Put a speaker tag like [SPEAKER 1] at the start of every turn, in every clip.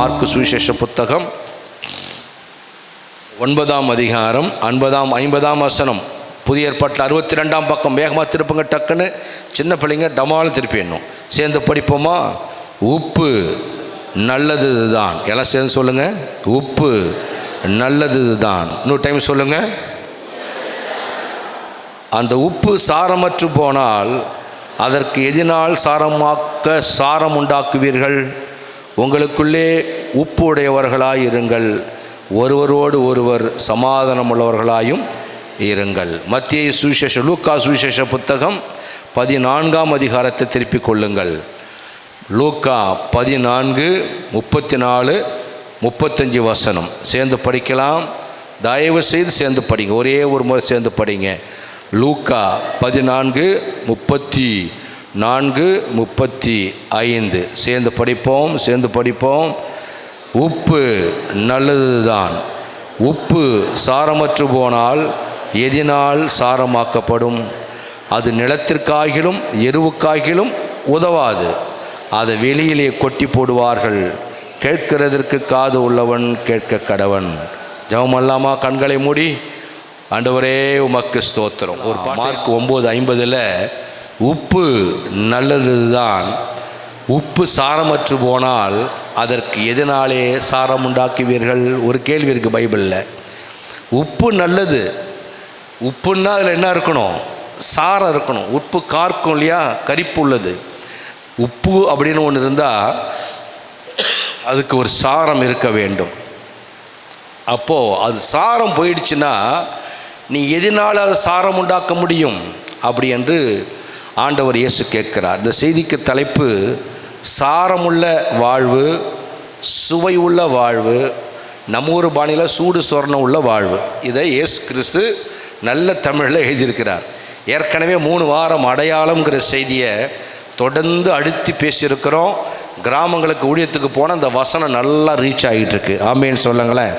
[SPEAKER 1] Mark சுவிசேஷ புத்தகம் 9ஆம் அதிகாரம் 50ஆம் வசனம். புதிய ஏற்பாட்டில் 62ஆம் பக்கம். வேகமாக திருப்புங்க, டக்குன்னு. சின்ன பிள்ளைங்க டமாலும் திருப்பி எண்ணும். சேர்ந்து படிப்போமா? உப்பு நல்லது தான். எல்லாம் சேர்ந்து சொல்லுங்கள். உப்பு நல்லது தான். இன்னொரு டைம் சொல்லுங்கள். அந்த உப்பு சாரமற்று போனால் அதற்கு எதினால் சாரம் உண்டாக்குவீர்கள்? உங்களுக்குள்ளே உப்பு உடையவர்களாய் இருங்கள், ஒருவரோடு ஒருவர் சமாதானம் உள்ளவர்களாயும் இருங்கள். மத்திய சுவிசேஷ லூக்கா சுவிசேஷ புத்தகம் 14ஆம் அதிகாரத்தை திருப்பிக் கொள்ளுங்கள். லூக்கா 14:34-35 வசனம். சேர்ந்து படிக்கலாம். தயவு செய்து சேர்ந்து படிங்க. ஒரே ஒரு முறை சேர்ந்து படிங்க. லூக்கா 14:34-35 சேர்ந்து படிப்போம். உப்பு நல்லது தான். உப்பு சாரமற்று போனால் எதினால் சாரமாக்கப்படும்? அது நிலத்திற்காகிலும் எருவுக்காகிலும் உதவாது. அதை வெளியிலே கொட்டி போடுவார்கள். கேட்கிறதற்கு காது உள்ளவன் கேட்க கடவன். ஜெபமல்லாமா? கண்களை மூடி. ஆண்டவரே உமக்கு ஸ்தோத்திரம். ஒரு மார்க் 9:50 உப்பு நல்லது தான். உப்பு சாரமற்று போனால் அதற்கு எதனாலே சாரம் உண்டாக்குவீர்கள்? ஒரு கேள்வி இருக்குது பைபிளில். உப்பு நல்லது. உப்புன்னா அதில் என்ன இருக்கணும்? சாரம் இருக்கணும். உப்பு கார்க்கும் இல்லையா, கரிப்பு உள்ளது. உப்பு அப்படின்னு ஒன்று இருந்தால் அதுக்கு ஒரு சாரம் இருக்க வேண்டும். அப்போது அது சாரம் போயிடுச்சுன்னா நீ எதனால் அதை சாரம் உண்டாக்க முடியும் அப்படி என்று ஆண்டவர் இயேசு கேட்கிறார். இந்த செய்திக்கு தலைப்பு சாரமுள்ள வாழ்வு, சுவை உள்ள வாழ்வு, நம்ம ஊர் பாணியில் சூடு சொர்ணம் உள்ள வாழ்வு. இதை இயேசு கிறிஸ்து நல்ல தமிழில் எழுதியிருக்கிறார். ஏற்கனவே 3 வாரம் அடையாளம்ங்கிற செய்தியை தொடர்ந்து அழுத்தி பேசியிருக்கிறோம். கிராமங்களுக்கு ஊழியத்துக்கு போனால் அந்த வசனம் நல்லா ரீச் ஆகிட்டு இருக்கு. ஆமேன்னு சொல்லுங்களேன்.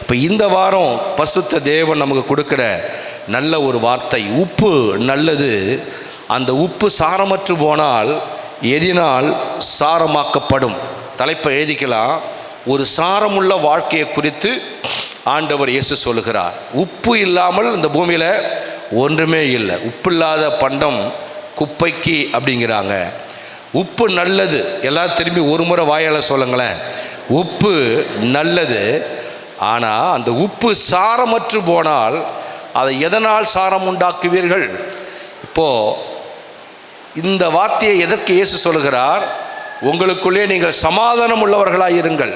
[SPEAKER 1] இப்போ இந்த வாரம் பசுத்த தேவன் நமக்கு கொடுக்குற நல்ல ஒரு வார்த்தை, உப்பு நல்லது. அந்த உப்பு சாரமற்று போனால் எதினால் சாரமாக்கப்படும்? தலைப்பை எழுதிக்கலாம். ஒரு சாரமுள்ள வாழ்க்கையை குறித்து ஆண்டவர் இயேசு சொல்லுகிறார். உப்பு இல்லாமல் இந்த பூமியில் ஒன்றுமே இல்லை. உப்பு இல்லாத பண்டம் குப்பைக்கு அப்படிங்கிறாங்க. உப்பு நல்லது. எல்லாம் திரும்பி ஒரு முறை வாயால் சொல்லுங்களேன். உப்பு நல்லது. ஆனால் அந்த உப்பு சாரமற்று போனால் அதை எதனால் சாரம் உண்டாக்குவீர்கள்? இப்போது இந்த வார்த்தையை எதற்கு இயேசு சொல்லுகிறார்? உங்களுக்குள்ளே நீங்கள் சமாதானம் உள்ளவர்களாக இருங்கள்.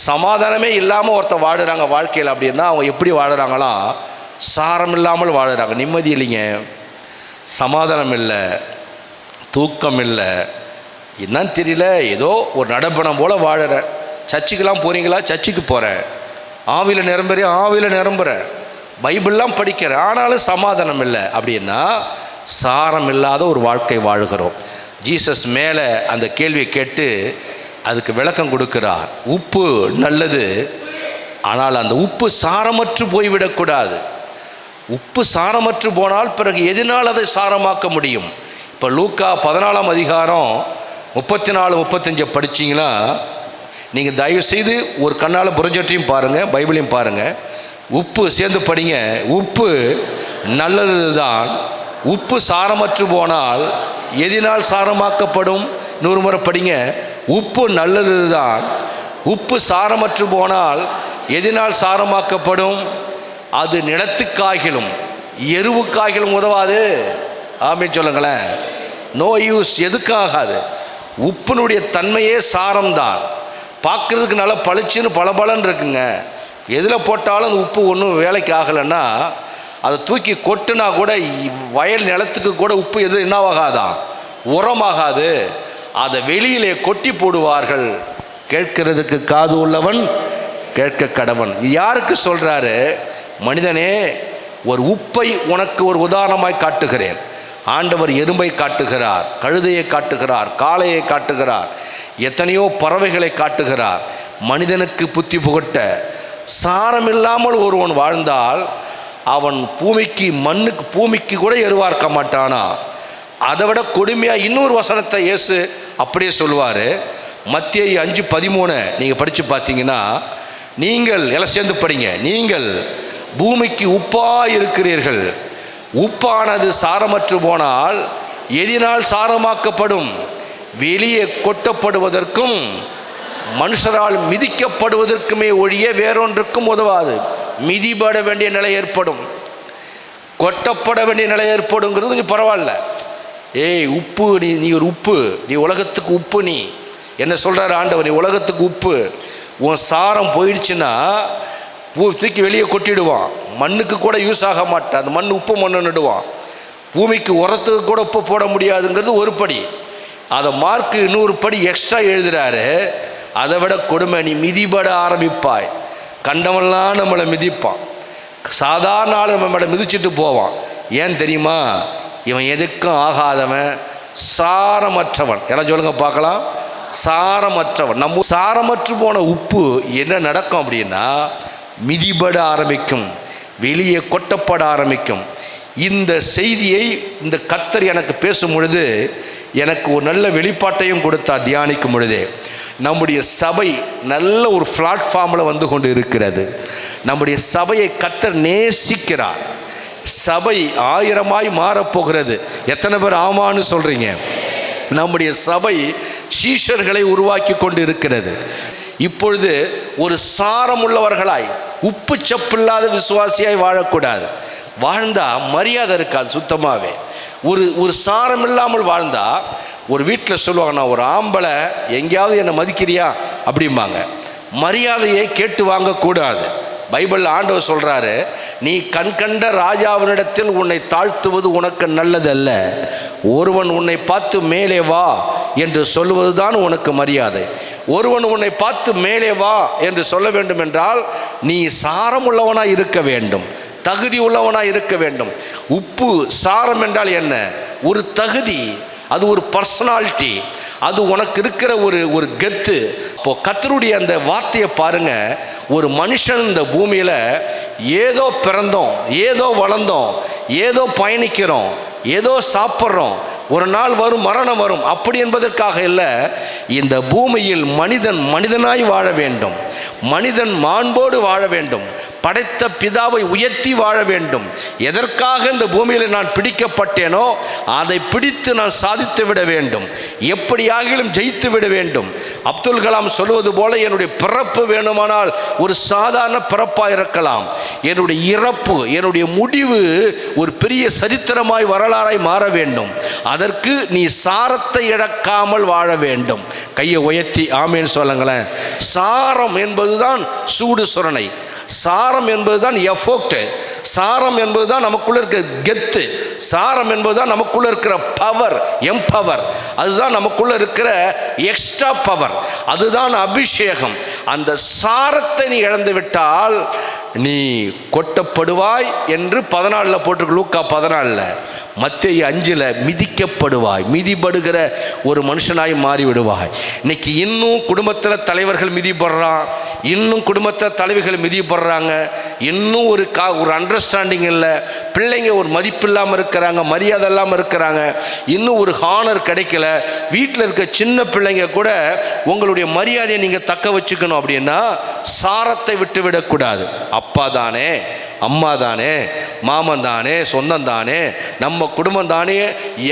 [SPEAKER 1] சமாதானமே இல்லாமல் ஒருத்தர் வாழுறாங்க வாழ்க்கையில் அப்படின்னா அவங்க எப்படி வாழுறாங்களாம்? சாரம் இல்லாமல் வாழுறாங்க. நிம்மதி இல்லைங்க, சமாதானம் இல்லை, தூக்கம் இல்லை, என்னன்னு தெரியல, ஏதோ ஒரு நடப்பணம் போல் வாழுறேன். சர்ச்சுக்கெல்லாம் போகிறீங்களா? சர்ச்சுக்கு போகிறேன். ஆவியில் நிரம்புறேன். பைபிள்லாம் படிக்கிறேன், ஆனாலும் சமாதானம் இல்லை அப்படின்னா சாரம் இல்லாத ஒரு வாழ்க்கை வாழுகிறோம். ஜீசஸ் மேலே அந்த கேள்வியை கேட்டு அதுக்கு விளக்கம் கொடுக்கிறார். உப்பு நல்லது, ஆனால் அந்த உப்பு சாரமற்று போய்விடக்கூடாது. உப்பு சாரமற்று போனால் பிறகு எதனால் அதை சாரமாக்க முடியும்? இப்போ லூக்கா 14ஆம் அதிகாரம் 34-35 படிச்சிங்கன்னா நீங்கள் தயவுசெய்து ஒரு கண்ணால் புரஞ்சொட்டியும் பாருங்கள், பைபிளையும் பாருங்கள். உப்பு சேர்ந்து படிங்க. உப்பு நல்லது தான். உப்பு சாரமற்று போனால் எதினால் சாரமாக்கப்படும்? 100 முறை படிங்க. உப்பு நல்லது தான். உப்பு சாரமற்று போனால் எதினால் சாரமாக்கப்படும்? அது நிலத்துக்காகிலும் எருவுக்காகிலும் உதவாது. ஆமீன் சொல்லுங்களேன். No use. எதுக்காகாது? உப்பினுடைய தன்மையே சாரம்தான். பார்க்குறதுக்கு நல்லா பளிச்சுன்னு பளபளன்னு இருக்குங்க. எதில் போட்டாலும் அந்த உப்பு ஒன்றும் வேலைக்கு ஆகலைன்னா அதை தூக்கி கொட்டுனா கூட வயல் நிலத்துக்கு கூட உப்பு எது என்னவாகாதான்? உரமாகாது. அதை வெளியிலே கொட்டி போடுவார்கள். கேட்கிறதுக்கு காது உள்ளவன் கேட்க கடவன். இது யாருக்கு சொல்கிறாரு? மனிதனே, ஒரு உப்பை உனக்கு ஒரு உதாரணமாய் காட்டுகிறேன். ஆண்டவர் எறும்பை காட்டுகிறார், கழுதையை காட்டுகிறார், காளையை காட்டுகிறார், எத்தனையோ பறவைகளை காட்டுகிறார். மனிதனுக்கு புத்தி புகட்ட சாரம் இல்லாமல் ஒருவன் வாழ்ந்தால் அவன் பூமிக்கு கூட எருவார்க்க மாட்டானா? அதை விட கொடுமையாக இன்னொரு வசனத்தை இயேசு அப்படியே சொல்லுவார். மத்தேயு 5:13 நீங்கள் படித்து பார்த்தீங்கன்னா, நீங்கள் எல்லாம் சேர்ந்து படிங்க. நீங்கள் பூமிக்கு உப்பாய் இருக்கிறீர்கள். உப்பானது சாரமற்று போனால் எதினால் சாரமாக்கப்படும்? வெளியே கொட்டப்படுவதற்கும் மனுஷரால் மிதிக்கப்படுவதற்குமே ஒழிய வேறொன்றுக்கும் உதவாது. மிதிபட வேண்டிய நிலை ஏற்படும், கொட்டப்பட வேண்டிய நிலை ஏற்படுங்கிறது கொஞ்சம் பரவாயில்ல. ஏய் உப்பு, நீ ஒரு உப்பு, நீ உலகத்துக்கு உப்பு. நீ என்ன சொல்கிறார் ஆண்டவர்? நீ உலகத்துக்கு உப்பு. உன் சாரம் போயிடுச்சுன்னா தூக்கி வெளியே கொட்டிடுவான். மண்ணுக்கு கூட யூஸ் ஆக மாட்டேன். அந்த மண் உப்பு மண்ணுன்னுடுவான். பூமிக்கு உரத்துக்கு கூட உப்பு போட முடியாதுங்கிறது ஒரு படி. அதை மார்க்கு இன்னொரு படி எக்ஸ்ட்ரா எழுதுகிறாரு. அதை விட கொடுமை, நீ மிதிபட ஆரம்பிப்பாய். கண்டவெல்லாம் நம்மளை மிதிப்பான். சாதாரண ஆள் நம்மளை மிதிச்சுட்டு போவான். ஏன் தெரியுமா? இவன் எதுக்கும் ஆகாதவன், சாரமற்றவன். எல்லாம் சொல்லுங்க பார்க்கலாம். சாரமற்றவன். நம்ம சாரமற்று போன உப்பு என்ன நடக்கும் அப்படின்னா, மிதிபட ஆரம்பிக்கும், வெளியே கொட்டப்பட ஆரம்பிக்கும். இந்த செய்தியை இந்த கர்த்தர் எனக்கு பேசும் பொழுது எனக்கு ஒரு நல்ல வெளிப்பாட்டையும் கொடுத்தா. தியானிக்கும் பொழுதே நம்முடைய சபை நல்ல ஒரு பிளாட்ஃபார்மில் வந்து கொண்டு இருக்கிறது. நம்முடைய சபையை கர்த்தர் நேசிக்கிறார். சபை 1000 மாறப்போகிறது. எத்தனை பேர் ஆமான்னு சொல்கிறீங்க? நம்முடைய சபை சீஷர்களை உருவாக்கி கொண்டு இருக்கிறது. இப்பொழுது ஒரு சாரம் உள்ளவர்களாய், உப்பு சப்பில்லாத விசுவாசியாய் வாழக்கூடாது. வாழ்ந்தால் மரியாதை இருக்காது சுத்தமாகவே. ஒரு சாரம் இல்லாமல் வாழ்ந்தால், ஒரு வீட்டில் சொல்லுவாங்க, நான் ஒரு ஆம்பளை, எங்கேயாவது என்னை மதிக்கிறியா அப்படிம்பாங்க. மரியாதையை கேட்டு வாங்கக்கூடாது. பைபிள் ஆண்டவர் சொல்கிறாரு, நீ கண்கண்ட ராஜாவினிடத்தில் உன்னை தாழ்த்துவது உனக்கு நல்லதல்ல. ஒருவன் உன்னை பார்த்து மேலே வா என்று சொல்லுவது தான் உனக்கு மரியாதை. ஒருவன் உன்னை பார்த்து மேலே வா என்று சொல்ல வேண்டும் என்றால் நீ சாரம் உள்ளவனாய் இருக்க வேண்டும், தகுதி உள்ளவனாய் இருக்க வேண்டும். உப்பு சாரம் என்றால் என்ன? ஒரு தகுதி, அது ஒரு பர்சனாலிட்டி, அது உனக்கு இருக்கிற ஒரு கெத்து. இப்போ கர்த்தருடைய அந்த வார்த்தையை பாருங்க. ஒரு மனுஷன் இந்த பூமியில் ஏதோ பிறந்தோம், ஏதோ வளர்ந்தோம், ஏதோ பயணிக்கிறோம், ஏதோ சாப்பிட்றோம், ஒரு நாள் வரும், மரணம் வரும், அப்படி என்பதற்காக இல்லை. இந்த பூமியில் மனிதன் மனிதனாய் வாழ வேண்டும், மனிதன் மாண்போடு வாழ வேண்டும், படைத்த பிதாவை உயர்த்தி வாழ வேண்டும். எதற்காக இந்த பூமியில் நான் பிடிக்கப்பட்டேனோ அதை பிடித்து நான் சாதித்து விட வேண்டும், எப்படியாகிலும் ஜெயித்து விட வேண்டும். அப்துல் கலாம் சொல்வது போல, என்னுடைய பிறப்பு வேணுமானால் ஒரு சாதாரண பிறப்பாக இருக்கலாம், என்னுடைய இறப்பு, என்னுடைய முடிவு ஒரு பெரிய சரித்திரமாய் வரலாறாய் மாற வேண்டும். அதற்கு நீ சாரத்தை இழக்காமல் வாழ வேண்டும். கையை உயர்த்தி ஆமேன்னு சொல்லுங்களேன். சாரம் என்பதுதான் சூடு சுரணை, சாரம் என்பதுதான் எஃபோக்ட், சாரம் என்பதுதான் நமக்குள்ள இருக்கிற கெத்து, சாரம் என்பதுதான் நமக்குள்ள இருக்கிற பவர், எம்பவர், அதுதான் நமக்குள்ள இருக்கிற எக்ஸ்ட்ரா பவர், அதுதான் அபிஷேகம். அந்த சாரத்தை நீ இழந்து விட்டால் நீ கொட்டப்படுவாய் என்று 14 போட்டிருக்கு. லூக்கா 14. மத்தேயு 5 மிதிக்கப்படுவாய், மிதிபடுகிற ஒரு மனுஷனாய் மாறிவிடுவாய். இன்னைக்கு இன்னும் குடும்பத்தில் தலைவர்கள் மிதிப்படுறான், இன்னும் குடும்பத்தில் தலைவிகள் மிதிப்படுறாங்க, இன்னும் ஒரு அண்டர்ஸ்டாண்டிங் இல்லை, பிள்ளைங்க ஒரு மதிப்பு இல்லாமல் இருக்கிறாங்க, மரியாதை இல்லாமல் இருக்கிறாங்க, இன்னும் ஒரு ஹானர் கிடைக்கல. வீட்டில் இருக்க சின்ன பிள்ளைங்க கூட உங்களுடைய மரியாதையை நீங்கள் தக்க வச்சுக்கணும் அப்படின்னா சாரத்தை விட்டு விடக்கூடாது. அப்பா தானே, அம்மா தானே, மாமன் தானே, சொந்தம் தானே, நம்ம குடும்பம் தானே,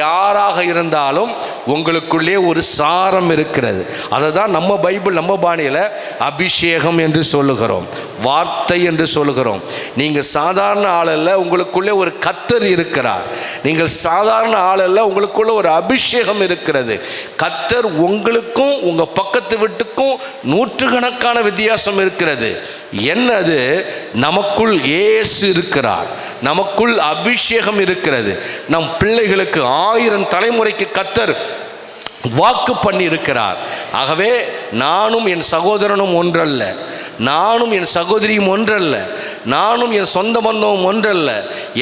[SPEAKER 1] யாராக இருந்தாலும் உங்களுக்குள்ளே ஒரு சாரம் இருக்கிறது. அதை தான் நம்ம பைபிள், நம்ம பாணியில் அபிஷேகம் என்று சொல்லுகிறோம், வார்த்தை என்று சொல்லுகிறோம். நீங்கள் சாதாரண ஆளல்ல, உங்களுக்குள்ளே ஒரு கர்த்தர் இருக்கிறார். நீங்கள் சாதாரண ஆளல்ல, உங்களுக்குள்ள ஒரு அபிஷேகம் இருக்கிறது. கர்த்தர் உங்களுக்கும் உங்கள் பக்கத்து வீட்டுக்கும் நூற்றுக்கணக்கான வித்தியாசம் இருக்கிறது. என்னது? நமக்குள் இயேசு இருக்கிறார், நமக்குள் அபிஷேகம் இருக்கிறது. நம் பிள்ளைகளுக்கு 1000 தலைமுறைக்கு கர்த்தர் வாக்கு பண்ணி இருக்கிறார். ஆகவே நானும் என் சகோதரனும் ஒன்றல்ல, நானும் என் சகோதரியும் ஒன்றல்ல, நானும் என் சொந்த பந்தமும் ஒன்றல்ல.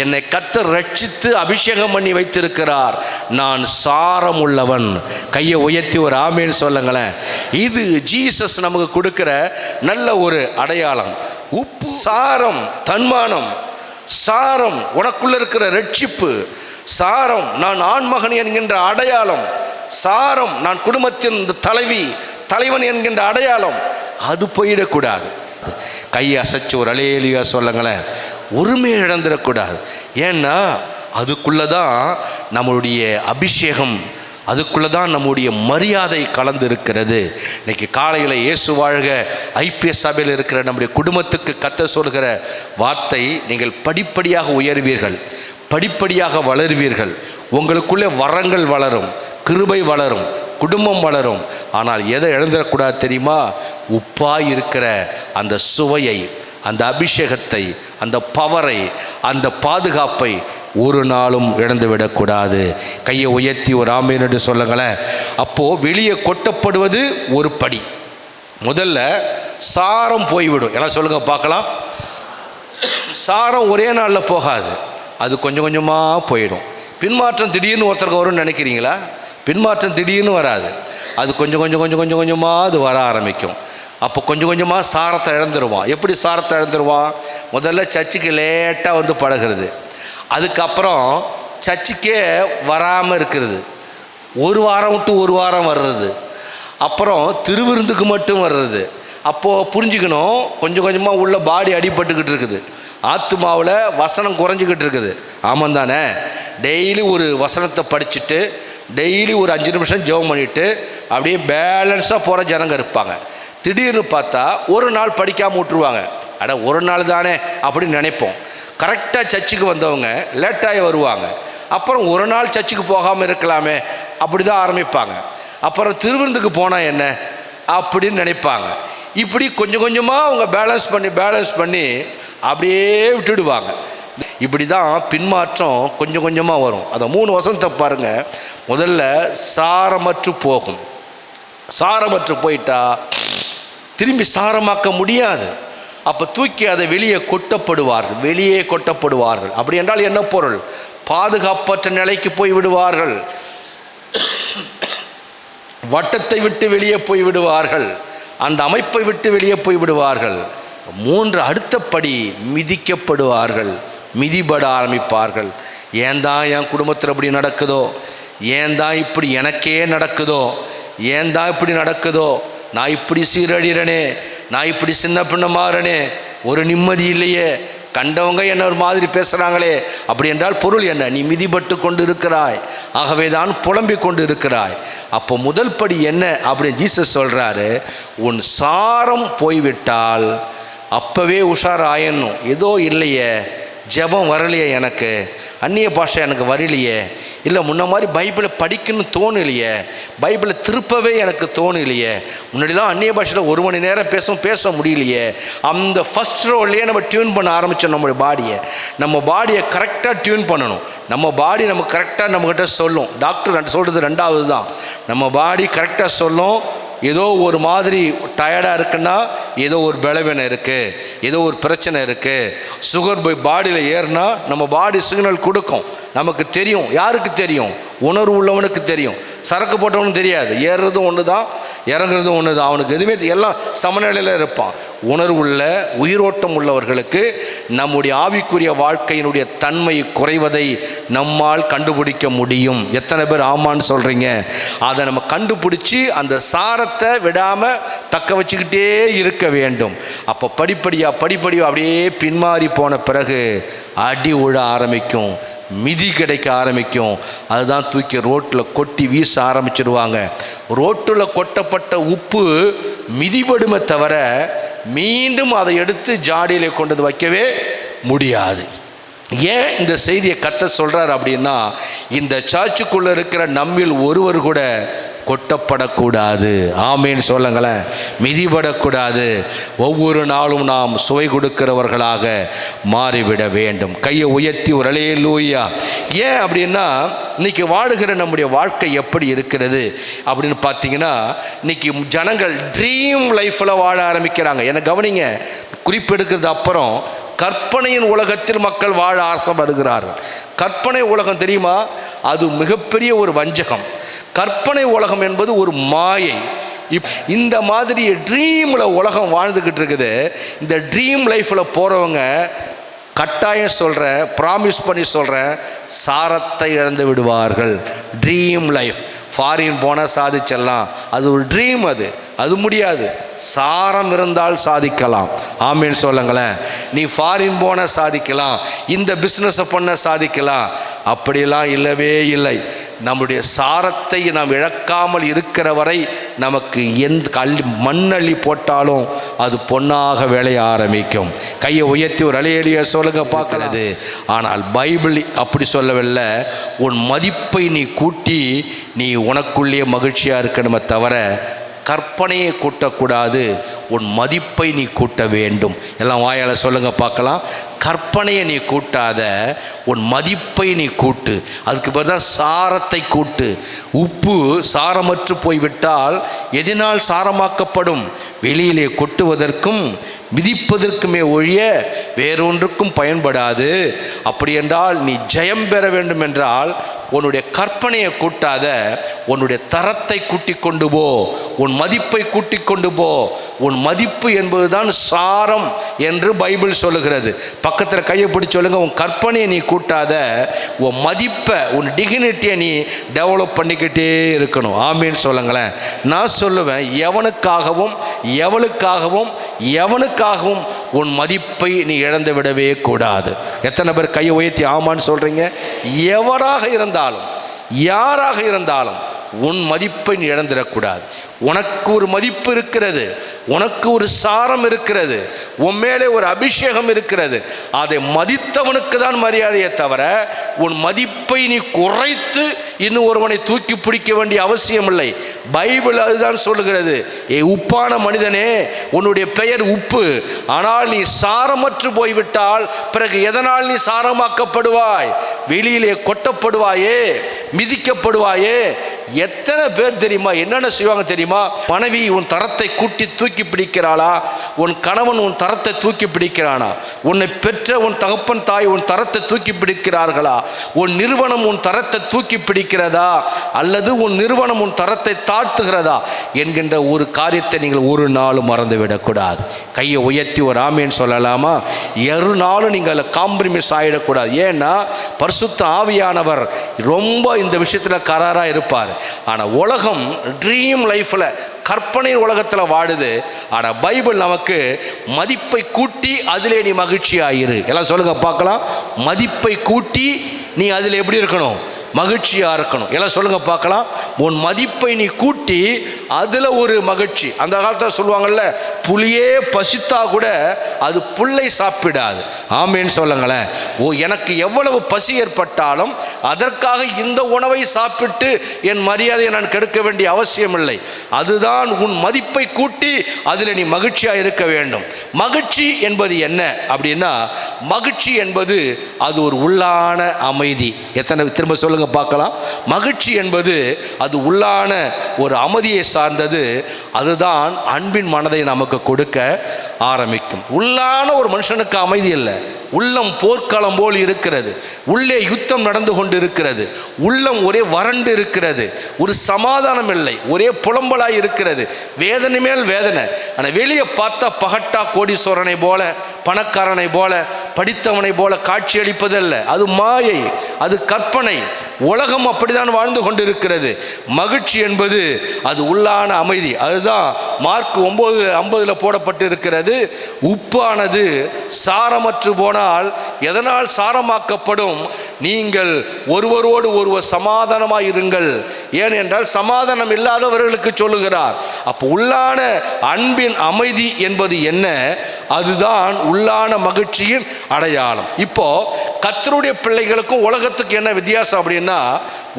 [SPEAKER 1] என்னை கர்த்தர் ரட்சித்து அபிஷேகம் பண்ணி வைத்திருக்கிறார். நான் சாரம் உள்ளவன். கையை உயர்த்தி ஒரு ஆமேன்னு சொல்லுங்களேன். இது ஜீசஸ் நமக்கு கொடுக்கிற நல்ல ஒரு அடையாளம். உப்பு, சாரம், தன்மானம், சாரம் உனக்குள்ள இருக்கிற ரட்சிப்பு, சாரம் நான் ஆண்மகன் என்கின்ற அடையாளம், சாரம் நான் குடும்பத்தின் தலைவி தலைவன் என்கின்ற அடையாளம் அது போயிடக்கூடாது. கையை அசைச்சு ஒரு அலேலியா சொல்லுங்களேன். உரிமையை இழந்துடக்கூடாது. ஏன்னா அதுக்குள்ளே தான் நம்மளுடைய அபிஷேகம், அதுக்குள்ளே தான் நம்முடைய மரியாதை கலந்து இருக்கிறது. இன்றைக்கி காலையில் இயேசு வாழ்க ஐபிஎஸ் சபையில் இருக்கிற நம்முடைய குடும்பத்துக்கு கர்த்தர் சொல்கிற வார்த்தை, நீங்கள் படிப்படியாக உயர்வீர்கள், படிப்படியாக வளருவீர்கள், உங்களுக்குள்ளே வரங்கள் வளரும், கிருபை வளரும், குடும்பம் வளரும். ஆனால் எதை இழந்துடக்கூடாது தெரியுமா? உப்பாய் இருக்கிற அந்த சுவையை, அந்த அபிஷேகத்தை, அந்த பவரை, அந்த பாதுகாப்பை ஒரு நாளும் இழந்து விடக்கூடாது. கையை உயர்த்தி ஒரு ஆமேன் என்று சொல்லுங்களேன். அப்போது வெளியே கொட்டப்படுவது ஒரு படி. முதல்ல சாரம் போய்விடும். எல்லாம் சொல்லுங்கள் பார்க்கலாம். சாரம் ஒரே நாளில் போகாது, அது கொஞ்சம் கொஞ்சமாக போயிடும். பின்மாற்றம் திடீர்னு ஒருத்தருக்கு வரும்னு நினைக்கிறீங்களா? பின்மாற்றம் திடீர்னு வராது, அது கொஞ்சம் கொஞ்சம் கொஞ்சம் கொஞ்சம் கொஞ்சமாக அது வர ஆரம்பிக்கும். அப்போ கொஞ்சம் கொஞ்சமாக சாரத்தை இழந்துருவான். எப்படி சாரத்தை இழந்துருவான்? முதல்ல சர்ச்சுக்கு லேட்டாக வந்து பழகிறது, அதுக்கப்புறம் சர்ச்சுக்கே வராமல் இருக்கிறது, ஒரு வாரம் விட்டு ஒரு வாரம் வர்றது, அப்புறம் திருவிருந்துக்கு மட்டும் வர்றது. அப்போது புரிஞ்சுக்கணும், கொஞ்சம் கொஞ்சமாக உள்ள பாடி அடிபட்டுக்கிட்டு இருக்குது, ஆத்துமாவில் வசனம் குறைஞ்சிக்கிட்டு இருக்குது. ஆமாம் தானே? டெய்லி ஒரு வசனத்தை படிச்சுட்டு டெய்லி ஒரு 5 நிமிஷம் ஜெபம் பண்ணிவிட்டு அப்படியே பேலன்ஸாக போகிற ஜனங்க இருப்பாங்க. திடீர்னு பார்த்தா ஒரு நாள் படிக்காமல் விட்டுருவாங்க. அட ஒரு நாள் தானே அப்படின்னு நினைப்போம். கரெக்டாக சர்ச்சுக்கு வந்தவங்க லேட்டாகி வருவாங்க. அப்புறம் ஒரு நாள் சர்ச்சுக்கு போகாமல் இருக்கலாமே அப்படி தான் ஆரம்பிப்பாங்க. அப்புறம் திருவிருந்துக்கு போனால் என்ன அப்படின்னு நினைப்பாங்க. இப்படி கொஞ்சம் கொஞ்சமாக அவங்க பேலன்ஸ் பண்ணி அப்படியே விட்டுடுவாங்க. இப்படி தான் பின்மாற்றம் கொஞ்சம் கொஞ்சமாக வரும். அதை 3 வசனத்தை பாருங்கள். முதல்ல சாரமற்று போகும். சாரமற்று போயிட்டா திரும்பி சாரமாக்க முடியாது. அப்போ தூக்கி அதை வெளியே கொட்டப்படுவார்கள். அப்படி என்றால் என்ன பொருள்? பாதுகாப்பற்ற நிலைக்கு போய் விடுவார்கள், வட்டத்தை விட்டு வெளியே போய் விடுவார்கள், அந்த அமைப்பை விட்டு வெளியே போய் விடுவார்கள். 3 அடுத்தபடி மிதிக்கப்படுவார்கள், மிதிபட ஆரம்பிப்பார்கள். ஏன் தான் என் குடும்பத்தில் இப்படி நடக்குதோ, ஏன் தான் இப்படி எனக்கே நடக்குதோ, ஏன் தான் இப்படி நடக்குதோ, நான் இப்படி சீரழிறனே, நான் இப்படி சின்ன பின்னமாறனே, ஒரு நிம்மதி இல்லையே, கண்டவங்க என்ன ஒரு மாதிரி பேசுகிறாங்களே. அப்படி என்றால் பொருள் என்ன? நீ மிதிபட்டு கொண்டு இருக்கிறாய், ஆகவே தான் புலம்பிக் கொண்டு இருக்கிறாய். அப்போ முதல் படி என்ன அப்படின்னு ஜீசஸ் சொல்கிறாரு, உன் சாரம் போய்விட்டால் அப்போவே உஷாராயணும். ஏதோ இல்லையே, ஜெபம் வரலையே, எனக்கு அந்நிய பாஷை எனக்கு வரலையே, இல்லை முன்ன மாதிரி பைபிளை படிக்கணும்னு தோணலையே, பைபிளை திருப்பவே எனக்கு தோணலையே, முன்னாடிலாம் அந்நிய பாஷையில் 1 மணி நேரம் பேச முடியலையே. அந்த ஃபஸ்ட் ரோல்லையே நம்ம டியூன் பண்ண ஆரம்பித்தோம். நம்ம பாடியை கரெக்டாக டியூன் பண்ணணும். நம்ம பாடி நம்ம கரெக்டாக நம்மக்கிட்ட சொல்லும். டாக்டர் சொல்கிறது 2வது தான். நம்ம பாடி கரெக்டாக சொல்லும். ஏதோ ஒரு மாதிரி டயர்டாக இருக்குன்னா ஏதோ ஒரு பலவீனம் இருக்குது, ஏதோ ஒரு பிரச்சனை இருக்குது. சுகர் போய் பாடியில் ஏறினா நம்ம பாடி சிக்னல் கொடுக்கும். நமக்கு தெரியும். யாருக்கு தெரியும்? உணர்வு உள்ளவனுக்கு தெரியும். சரக்கு போட்டவனுக்கு தெரியாது. ஏறுறதும் ஒன்று தான், இறங்குறதும் ஒன்று தான். அவனுக்கு எதுவுமே எல்லாம் சமநிலையில் இருப்பான். உணர்வுள்ள உயிரோட்டம் உள்ளவர்களுக்கு நம்முடைய ஆவிக்குரிய வாழ்க்கையினுடைய தன்மை குறைவதை நம்மால் கண்டுபிடிக்க முடியும். எத்தனை பேர் ஆமான்னு சொல்கிறீங்க? அதை நம்ம கண்டுபிடிச்சி அந்த சாரத்தை விடாமல் தக்க வச்சுக்கிட்டே இருக்க வேண்டும். அப்போ படிப்படியாக அப்படியே பின்மாறி போன பிறகு அடி உழ ஆரம்பிக்கும், மிதி கிடைக்க ஆரம்பிக்கும். அதுதான் தூக்கி ரோட்டில் கொட்டி வீச ஆரம்பிச்சிடுவாங்க. ரோட்டில் கொட்டப்பட்ட உப்பு மிதிபடுமே தவிர மீண்டும் அதை எடுத்து ஜாடியிலே கொண்டு வைக்கவே முடியாது. ஏன் இந்த செய்தியை கர்த்தர் சொல்கிறார் அப்படின்னா, இந்த சர்ச்சுக்குள்ளே இருக்கிற நம்மில் ஒருவர் கூட கொட்டப்படக்கூடாது. ஆமேன்னு சொல்லுங்களேன். மிதிபடக்கூடாது. ஒவ்வொரு நாளும் நாம் சுவை கொடுக்கிறவர்களாக மாறிவிட வேண்டும். கையை உயர்த்தி ஒரு அல்லேலூயா. ஏன் அப்படின்னா, இன்றைக்கி வாழுகிற நம்முடைய வாழ்க்கை எப்படி இருக்கிறது அப்படின்னு பார்த்தீங்கன்னா, இன்றைக்கி ஜனங்கள் ட்ரீம் லைஃப்பில் வாழ ஆரம்பிக்கிறாங்க. என்னை கவனிங்க, குறிப்பெடுக்கிறது அப்புறம் கற்பனையின் உலகத்தில் மக்கள் வாழ ஆசைப்படுகிறார்கள். கற்பனை உலகம் தெரியுமா? அது மிகப்பெரிய ஒரு வஞ்சகம். கற்பனை உலகம் என்பது ஒரு மாயை. இந்த மாதிரி ட்ரீமில் உலகம் வாழ்ந்துக்கிட்டு இருக்குது. இந்த ட்ரீம் லைஃப்பில் போகிறவங்க கட்டாயம் சொல்கிறேன், ப்ராமிஸ் பண்ணி சொல்கிறேன், சாரத்தை இழந்து விடுவார்கள். ட்ரீம் லைஃப் ஃபாரின் போனால் சாதிச்சிடலாம், அது ஒரு ட்ரீம். அது முடியாது. சாரம் இருந்தால் சாதிக்கலாம். ஆமேன்னு சொல்லுங்களேன். நீ ஃபாரின் போன சாதிக்கலாம், இந்த பிஸ்னஸை பண்ண சாதிக்கலாம், அப்படிலாம் இல்லவே இல்லை. நம்முடைய சாரத்தை நாம் இழக்காமல் இருக்கிற வரை நமக்கு எந்த மண்ணள்ளி போட்டாலும் அது பொன்னாக விளைய ஆரம்பிக்கும். கையை உயர்த்தி ஒரு அலையலிய சொல்லுங்க பார்க்கறது. ஆனால் பைபிள் அப்படி சொல்லவில்லை. உன் மதிப்பை நீ கூட்டி நீ உனக்குள்ளே மகிழ்ச்சியாக இருக்கணுமே தவிர கற்பனையை கூட்டக்கூடாது. உன் மதிப்பை நீ கூட்ட வேண்டும். எல்லாம் வாயால் சொல்லுங்க பார்க்கலாம். கற்பனையை நீ கூட்டாத, உன் மதிப்பை நீ கூட்டு. அதுக்கு பிறகு சாரத்தை கூட்டு. உப்பு சாரமற்று போய்விட்டால் எதனால் சாரமாக்கப்படும்? வெளியிலே கொட்டுவதற்கும் மிதிப்பதற்குமே ஒழிய வேறொன்றுக்கும் பயன்படாது. அப்படி என்றால் நீ ஜெயம் பெற வேண்டும் என்றால் உன்னுடைய கற்பனையை கூட்டாத, உன்னுடைய தரத்தை கூட்டிக் கொண்டு போ, உன் மதிப்பை கூட்டிக் கொண்டு போ. உன் மதிப்பு என்பதுதான் சாரம் என்று பைபிள் சொல்லுகிறது. பக்கத்தில் கையை பிடிச்சி சொல்லுங்க. உன் கற்பனையை நீ கூட்டாத, உன் மதிப்பை, உன் டிகினிட்டியை நீ டெவலப் பண்ணிக்கிட்டே இருக்கணும். ஆமீன்னு சொல்லுங்களேன். நான் சொல்லுவேன், எவனுக்காகவும் எவனுக்காகவும் உன் மதிப்பை நீ இழந்து விடவே கூடாது. எத்தனை பேர் கையை உயர்த்தி ஆமான்னு சொல்றீங்க? எவராக இருந்தாலும் யாராக இருந்தாலும் உன் மதிப்பை நீ இழந்துடக்கூடாது. உனக்கு ஒரு மதிப்பு இருக்கிறது, உனக்கு ஒரு சாரம் இருக்கிறது, உன் மேலே ஒரு அபிஷேகம் இருக்கிறது. அதை மதித்தவனுக்கு தான் மரியாதையை தவிர உன் மதிப்பை நீ குறைத்து இன்னும் ஒருவனை தூக்கி பிடிக்க வேண்டிய அவசியம் இல்லை. பைபிள் அதுதான் சொல்லுகிறது. உப்பான மனிதனே, உன்னுடைய பெயர் உப்பு, ஆனால் நீ சாரமற்று போய்விட்டால் பிறகு எதனால் நீ சாரமாக்கப்படுவாய்? வெளியிலே கொட்டப்படுவாயே, மிதிக்கப்படுவாயே. எத்தனை பேர் தெரியுமா என்னென்ன செய்வாங்க தெரியுமா? மனைவி உன் தரத்தை கூட்டி தூக்கி பிடிக்கிறாளா? உன் கணவன் உன் தரத்தை தூக்கி பிடிக்கிறானா? உன்னை பெற்ற உன் தகப்பன் தாய் உன் தரத்தை தூக்கி பிடிக்கிறார்களா? உன் நிறுவனம் உன் தரத்தை தூக்கி பிடிக்கிறதா அல்லது உன் நிறுவனம் உன் தரத்தை தாழ்த்துகிறதா என்கின்ற ஒரு காரியத்தை நீங்கள் ஒரு நாளும் மறந்துவிடக்கூடாது. கையை உயர்த்தி ஒரு ஆமேன்னு சொல்லலாமா? ஒரு நாளும் நீங்கள் அதில் காம்ப்ரமைஸ் ஆகிடக்கூடாது. ஏன்னா பரிசுத்த ஆவியானவர் ரொம்ப இந்த விஷயத்தில் கராராக இருப்பார். ஆனால் உலகம் ட்ரீம் லைஃப்பில், கற்பனை உலகத்தில் வாடுது. ஆனால் பைபிள் நமக்கு மதிப்பை கூட்டி அதிலே நீ மகிழ்ச்சியாயிரு. எல்லாம் சொல்லுங்க பார்க்கலாம். மதிப்பை கூட்டி நீ அதில் எப்படி இருக்கணும்? மகிழ்ச்சியாக இருக்கணும். எல்லாம் சொல்லுங்க பார்க்கலாம். உன் மதிப்பை நீ கூட்டி அதில் ஒரு மகிழ்ச்சி. அந்த காலத்தில் சொல்லுவாங்கள்ல, புலியே பசித்தா கூட அது புல்லை சாப்பிடாது. ஆமேன்னு சொல்லுங்களேன். எனக்கு எவ்வளவு பசி ஏற்பட்டாலும் அதற்காக இந்த உணவை சாப்பிட்டு என் மரியாதையை நான் கெடுக்க வேண்டிய அவசியம் இல்லை. அதுதான் உன் மதிப்பை கூட்டி அதில் நீ மகிழ்ச்சியாக இருக்க வேண்டும். மகிழ்ச்சி என்பது என்ன அப்படின்னா, மகிழ்ச்சி என்பது அது ஒரு உள்ளான அமைதி. எத்தனை திரும்ப சொல்லுங்க பார்க்கலாம். மகிழ்ச்சி என்பது அது உள்ளான ஒரு அமைதியை சார்ந்தது. அதுதான் அன்பின் மனதை நமக்கு கொடுக்க ஆரம்பிக்கும். உள்ளான ஒரு மனுஷனுக்கு அமைதி இல்லை. உள்ளம் போர்க்களம் போல் இருக்கிறது. உள்ளே யுத்தம் நடந்து கொண்டு இருக்கிறது. உள்ளம் ஒரே வறண்டு இருக்கிறது. ஒரு சமாதானம் இல்லை, ஒரே புலம்பலாய் இருக்கிறது. வேதனை மேல் வேதனை. ஆனால் வெளியே பார்த்தா பகட்டா கோடீஸ்வரனை போல, பணக்காரனை போல, படித்தவனை போல காட்சி அளிப்பதல்ல. அது மாயை, அது கற்பனை. உலகம் அப்படிதான் வாழ்ந்து கொண்டிருக்கிறது. மகிழ்ச்சி என்பது அது உள்ளான அமைதி. அதுதான் மார்க் 9:50 போடப்பட்டு இருக்கிறது. உப்பானது சாரமற்று போனால் எதனால் சாரமாக்கப்படும்? நீங்கள் ஒருவரோடு ஒருவர் சமாதானமாக இருங்கள். ஏனென்றால் சமாதானம் இல்லாதவர்களுக்கு சொல்லுகிறார். அப்போ உள்ளான அன்பின் அமைதி என்பது என்ன? அதுதான் உள்ளான மகிழ்ச்சியின் அடையாளம். இப்போ கர்த்தருடைய பிள்ளைகளுக்கும் உலகத்துக்கு என்ன வித்தியாசம் அப்படின்னா,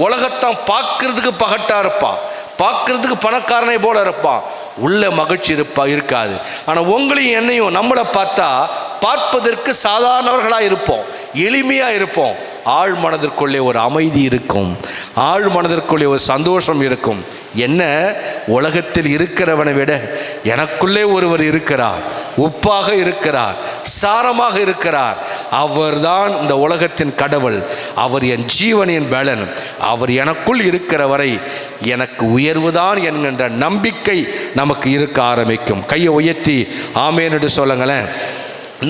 [SPEAKER 1] உலகத்தான் பார்க்கறதுக்கு பகட்டா இருப்பான், பார்க்கறதுக்கு பணக்காரனை போல இருப்பான், உள்ள மகிழ்ச்சி இருக்காது. ஆனால் உங்களையும் என்னையும் நம்மளை பார்த்தா பார்ப்பதற்கு சாதாரணவர்களாக இருப்போம், எளிமையாக இருப்போம். ஆழ் மனதிற்குள்ளே ஒரு அமைதி இருக்கும், ஆழ் மனதிற்குள்ளே ஒரு சந்தோஷம் இருக்கும். என்ன, உலகத்தில் இருக்கிறவனை விட எனக்குள்ளே ஒருவர் இருக்கிறார், உப்பாக இருக்கிறார், சாரமாக இருக்கிறார். அவர்தான் இந்த உலகத்தின் கடவுள், அவர் என் ஜீவனின் பலன், அவர் எனக்குள் இருக்கிற வரை எனக்கு உயர்வுதான் என்கின்ற நம்பிக்கை நமக்கு இருக்க ஆரம்பிக்கும். கையை உயர்த்தி ஆமேன் என்று சொல்லுங்களேன்.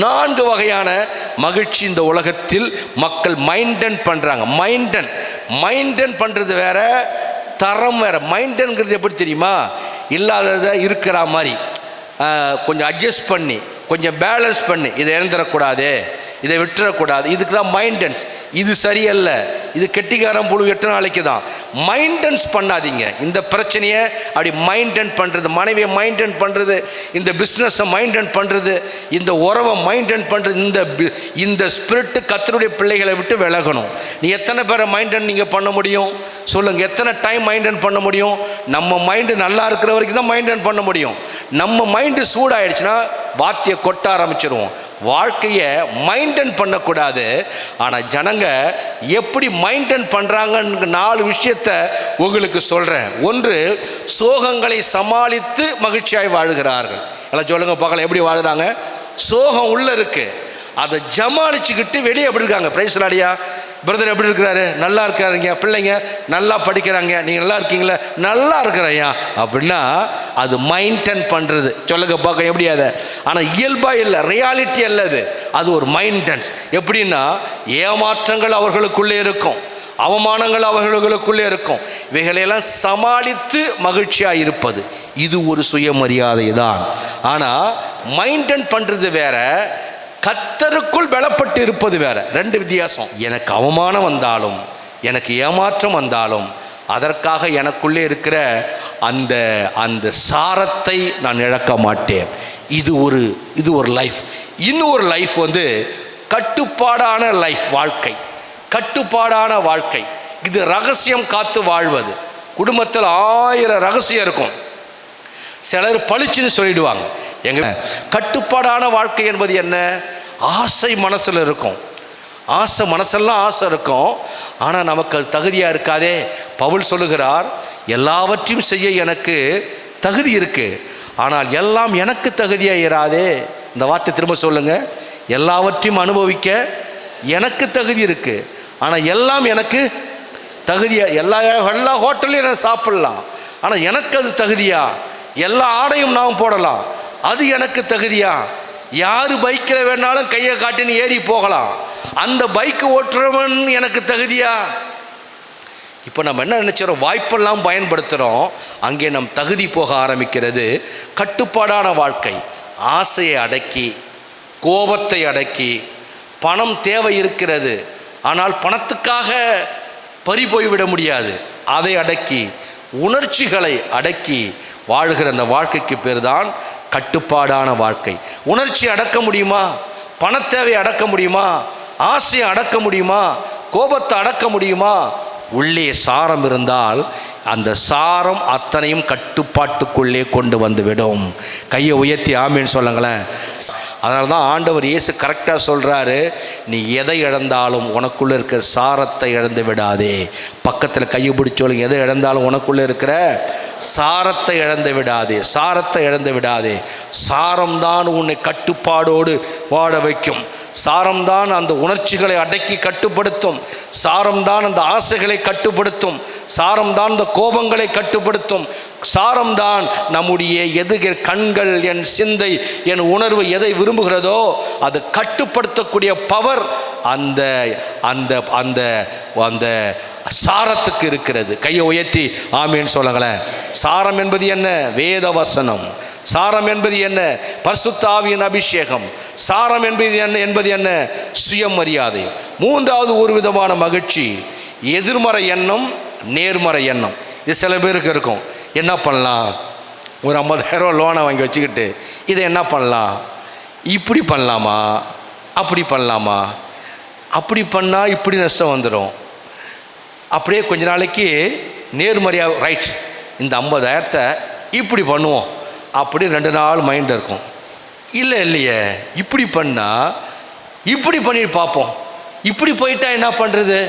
[SPEAKER 1] 4 வகையான மகிழ்ச்சி இந்த உலகத்தில் மக்கள் மைண்டன் பண்ணுறாங்க. மைண்டன் பண்ணுறது வேற, தரம் வேறு. மைண்டுங்கிறது எப்படி தெரியுமா? இல்லாததை இருக்கிற மாதிரி கொஞ்சம் அட்ஜஸ்ட் பண்ணி, கொஞ்சம் பேலன்ஸ் பண்ணி, இதை இழந்துடக்கூடாது, இதை விட்டுறக்கூடாது, இதுக்கு தான் மைண்டன்ஸ். இது சரியல்ல, இது கெட்டிக்காரன் புழு 8 நாளைக்கு தான். மைண்டன்ஸ் பண்ணாதீங்க. இந்த பிரச்சனையை அப்படி மைண்டன் பண்ணுறது, மனைவியை மைண்டன் பண்ணுறது, இந்த பிஸ்னஸை மைண்டன் பண்ணுறது, இந்த உறவை மைண்டன் பண்ணுறது, இந்த ஸ்பிரிட்டு கர்த்தருடைய பிள்ளைகளை விட்டு விலகணும். நீ எத்தனை பேரை மைண்டன் நீங்கள் பண்ண முடியும் சொல்லுங்கள்? எத்தனை டைம் மைண்டன் பண்ண முடியும்? நம்ம மைண்டு நல்லா இருக்கிற வரைக்கும் தான் மைண்டன் பண்ண முடியும். நம்ம மைண்டு சூடாயிடுச்சுன்னா வார்த்தையை கொட்ட ஆரம்பிச்சிருவோம். வாழ்க்கையை மைண்டன் பண்ணக்கூடாது. ஆனால் ஜனங்க எப்படி மைண்டன் பண்ணுறாங்கன்னு 4 விஷயத்தை உங்களுக்கு சொல்கிறேன். ஒன்று, சோகங்களை சமாளித்து மகிழ்ச்சியாய் வாழுகிறார்கள். எல்லாம் சொல்லுங்க பார்க்கலாம், எப்படி வாழுறாங்க? சோகம் உள்ளே இருக்குது, அதை ஜமாளிச்சுக்கிட்டு வெளியே எப்படி இருக்காங்க? பிரைஸ் லாடியா. பிரதர் எப்படி இருக்கிறாரு? நல்லா இருக்காருங்க. பிள்ளைங்க நல்லா படிக்கிறாங்க. நீங்கள் நல்லா இருக்கீங்களா? நல்லா இருக்கிறையா அப்படின்னா அது மைண்டன் பண்ணுறது. சொல்லுங்க பார்க்க எப்படி அதை? ஆனால் இயல்பாக இல்லை, ரியாலிட்டி அல்ல அது. அது ஒரு மைண்டன்ஸ். எப்படின்னா ஏமாற்றங்கள் அவர்களுக்குள்ளே இருக்கும், அவமானங்கள் அவர்களுக்குள்ளே இருக்கும். இவைகளையெல்லாம் சமாளித்து மகிழ்ச்சியாக இருப்பது, இது ஒரு சுயமரியாதை தான். ஆனால் மைண்டன் பண்ணுறது வேற, கர்த்தருக்குள் பலப்பட்டு இருப்பது வேற. 2 வித்தியாசம். எனக்கு அவமானம் வந்தாலும், எனக்கு ஏமாற்றம் வந்தாலும், அதற்காக எனக்குள்ளே இருக்கிற அந்த அந்த சாரத்தை நான் இழக்க மாட்டேன். இது ஒரு லைஃப். இன்னொரு லைஃப் கட்டுப்பாடான லைஃப், வாழ்க்கை கட்டுப்பாடான வாழ்க்கை. இது ரகசியம் காத்து வாழ்வது. குடும்பத்தில் 1000 ரகசியம் இருக்கும். சிலர் பளிச்சுன்னு சொல்லிடுவாங்க. எங்க கட்டுப்பாடான வாழ்க்கை என்பது என்ன? ஆசை மனசில் இருக்கும். ஆசை மனசெல்லாம் ஆசை இருக்கும், ஆனால் நமக்கு அது தகுதியாக இருக்காதே. பவுல் சொல்லுகிறார், எல்லாவற்றையும் செய்ய எனக்கு தகுதி இருக்குது, ஆனால் எல்லாம் எனக்கு தகுதியாக இராதே. இந்த வார்த்தை திரும்ப சொல்லுங்க. எல்லாவற்றையும் அனுபவிக்க எனக்கு தகுதி இருக்குது, ஆனால் எல்லாம் எனக்கு தகுதியாக. எல்லா ஹோட்டல்லையும் நான் சாப்பிடலாம், ஆனால் எனக்கு அது தகுதியா? எல்லா ஆடையும் நாம் போடலாம், அது எனக்கு தகுதியா? யார் பைக்கில் வேணாலும் கையை காட்டின்னு ஏறி போகலாம், அந்த பைக்கு ஓட்டுறவன் எனக்கு தகுதியா? இப்போ நம்ம என்ன நினச்சிடறோம்? வாய்ப்பெல்லாம் பயன்படுத்துகிறோம், அங்கே நம் தகுதி போக ஆரம்பிக்கிறது. கட்டுப்பாடான வாழ்க்கை. ஆசையை அடக்கி, கோபத்தை அடக்கி, பணம் தேவை இருக்கிறது, ஆனால் பணத்துக்காக பறி போய்விட முடியாது, அதை அடக்கி, உணர்ச்சிகளை அடக்கி வாழ்கிற அந்த வாழ்க்கைக்கு பேர் தான் கட்டுப்பாடான வாழ்க்கை. உணர்ச்சி அடக்க முடியுமா? பணத்தேவை அடக்க முடியுமா? ஆசையை அடக்க முடியுமா? கோபத்தை அடக்க முடியுமா? உள்ளே சாரம் இருந்தால் அந்த சாரம் அத்தனையும் கட்டுப்பாட்டுக்குள்ளே கொண்டு வந்துவிடும். கையை உயர்த்தி ஆமேன்னு சொல்லுங்களேன். அதனால தான் ஆண்டவர் இயேசு கரெக்டாக சொல்கிறாரு, நீ எதை இழந்தாலும் உனக்குள்ளே இருக்கிற சாரத்தை இழந்து விடாதே. பக்கத்தில் கையை பிடிச்சோளுங்க, எதை இழந்தாலும் உனக்குள்ளே இருக்கிற சாரத்தை இழந்து விடாதே, சாரத்தை இழந்து விடாதே. சாரம்தான் உன்னை கட்டுப்பாடோடு வாழ வைக்கும். சாரம்தான் அந்த உணர்ச்சிகளை அடக்கி கட்டுப்படுத்தும். சாரம்தான் அந்த ஆசைகளை கட்டுப்படுத்தும். சாரம்தான் அந்த கோபங்களை கட்டுப்படுத்தும். சாரம்தான் நம்முடைய கண்கள், என் சிந்தை, என் உணர்வு எதை விரும்புகிறதோ அது கட்டுப்படுத்தக்கூடிய பவர் அந்த அந்த அந்த அந்த சாரத்துக்கு இருக்கிறது. கையை உயர்த்தி ஆமேன்னு சொல்லுங்களேன். சாரம் என்பது என்ன? வேத வசனம். சாரம் என்பது என்ன? பரிசுத்த ஆவியின் அபிஷேகம். சாரம் என்பது என்ன? சுயமரியாதை. 3வது ஒரு விதமான மகிழ்ச்சி, எதிர்மறை எண்ணம், நேர்மறை எண்ணம். இது சில பேருக்கு இருக்கும். என்ன பண்ணலாம்? ஒரு 50,000 லோனை வாங்கி வச்சுக்கிட்டு இதை என்ன பண்ணலாம்? இப்படி பண்ணலாமா, அப்படி பண்ணலாமா, அப்படி பண்ணால் இப்படி நஷ்டம் வந்துடும். அப்படியே கொஞ்ச நாளைக்கு நேர்மறையாக ரைட், இந்த 50,000 இப்படி பண்ணுவோம் அப்படி 2 நாள் மைண்ட் இருக்கும். இல்லையே இப்படி பண்ணால் இப்படி பண்ணி பார்ப்போம், இப்படி போயிட்டா என்ன பண்ணுறது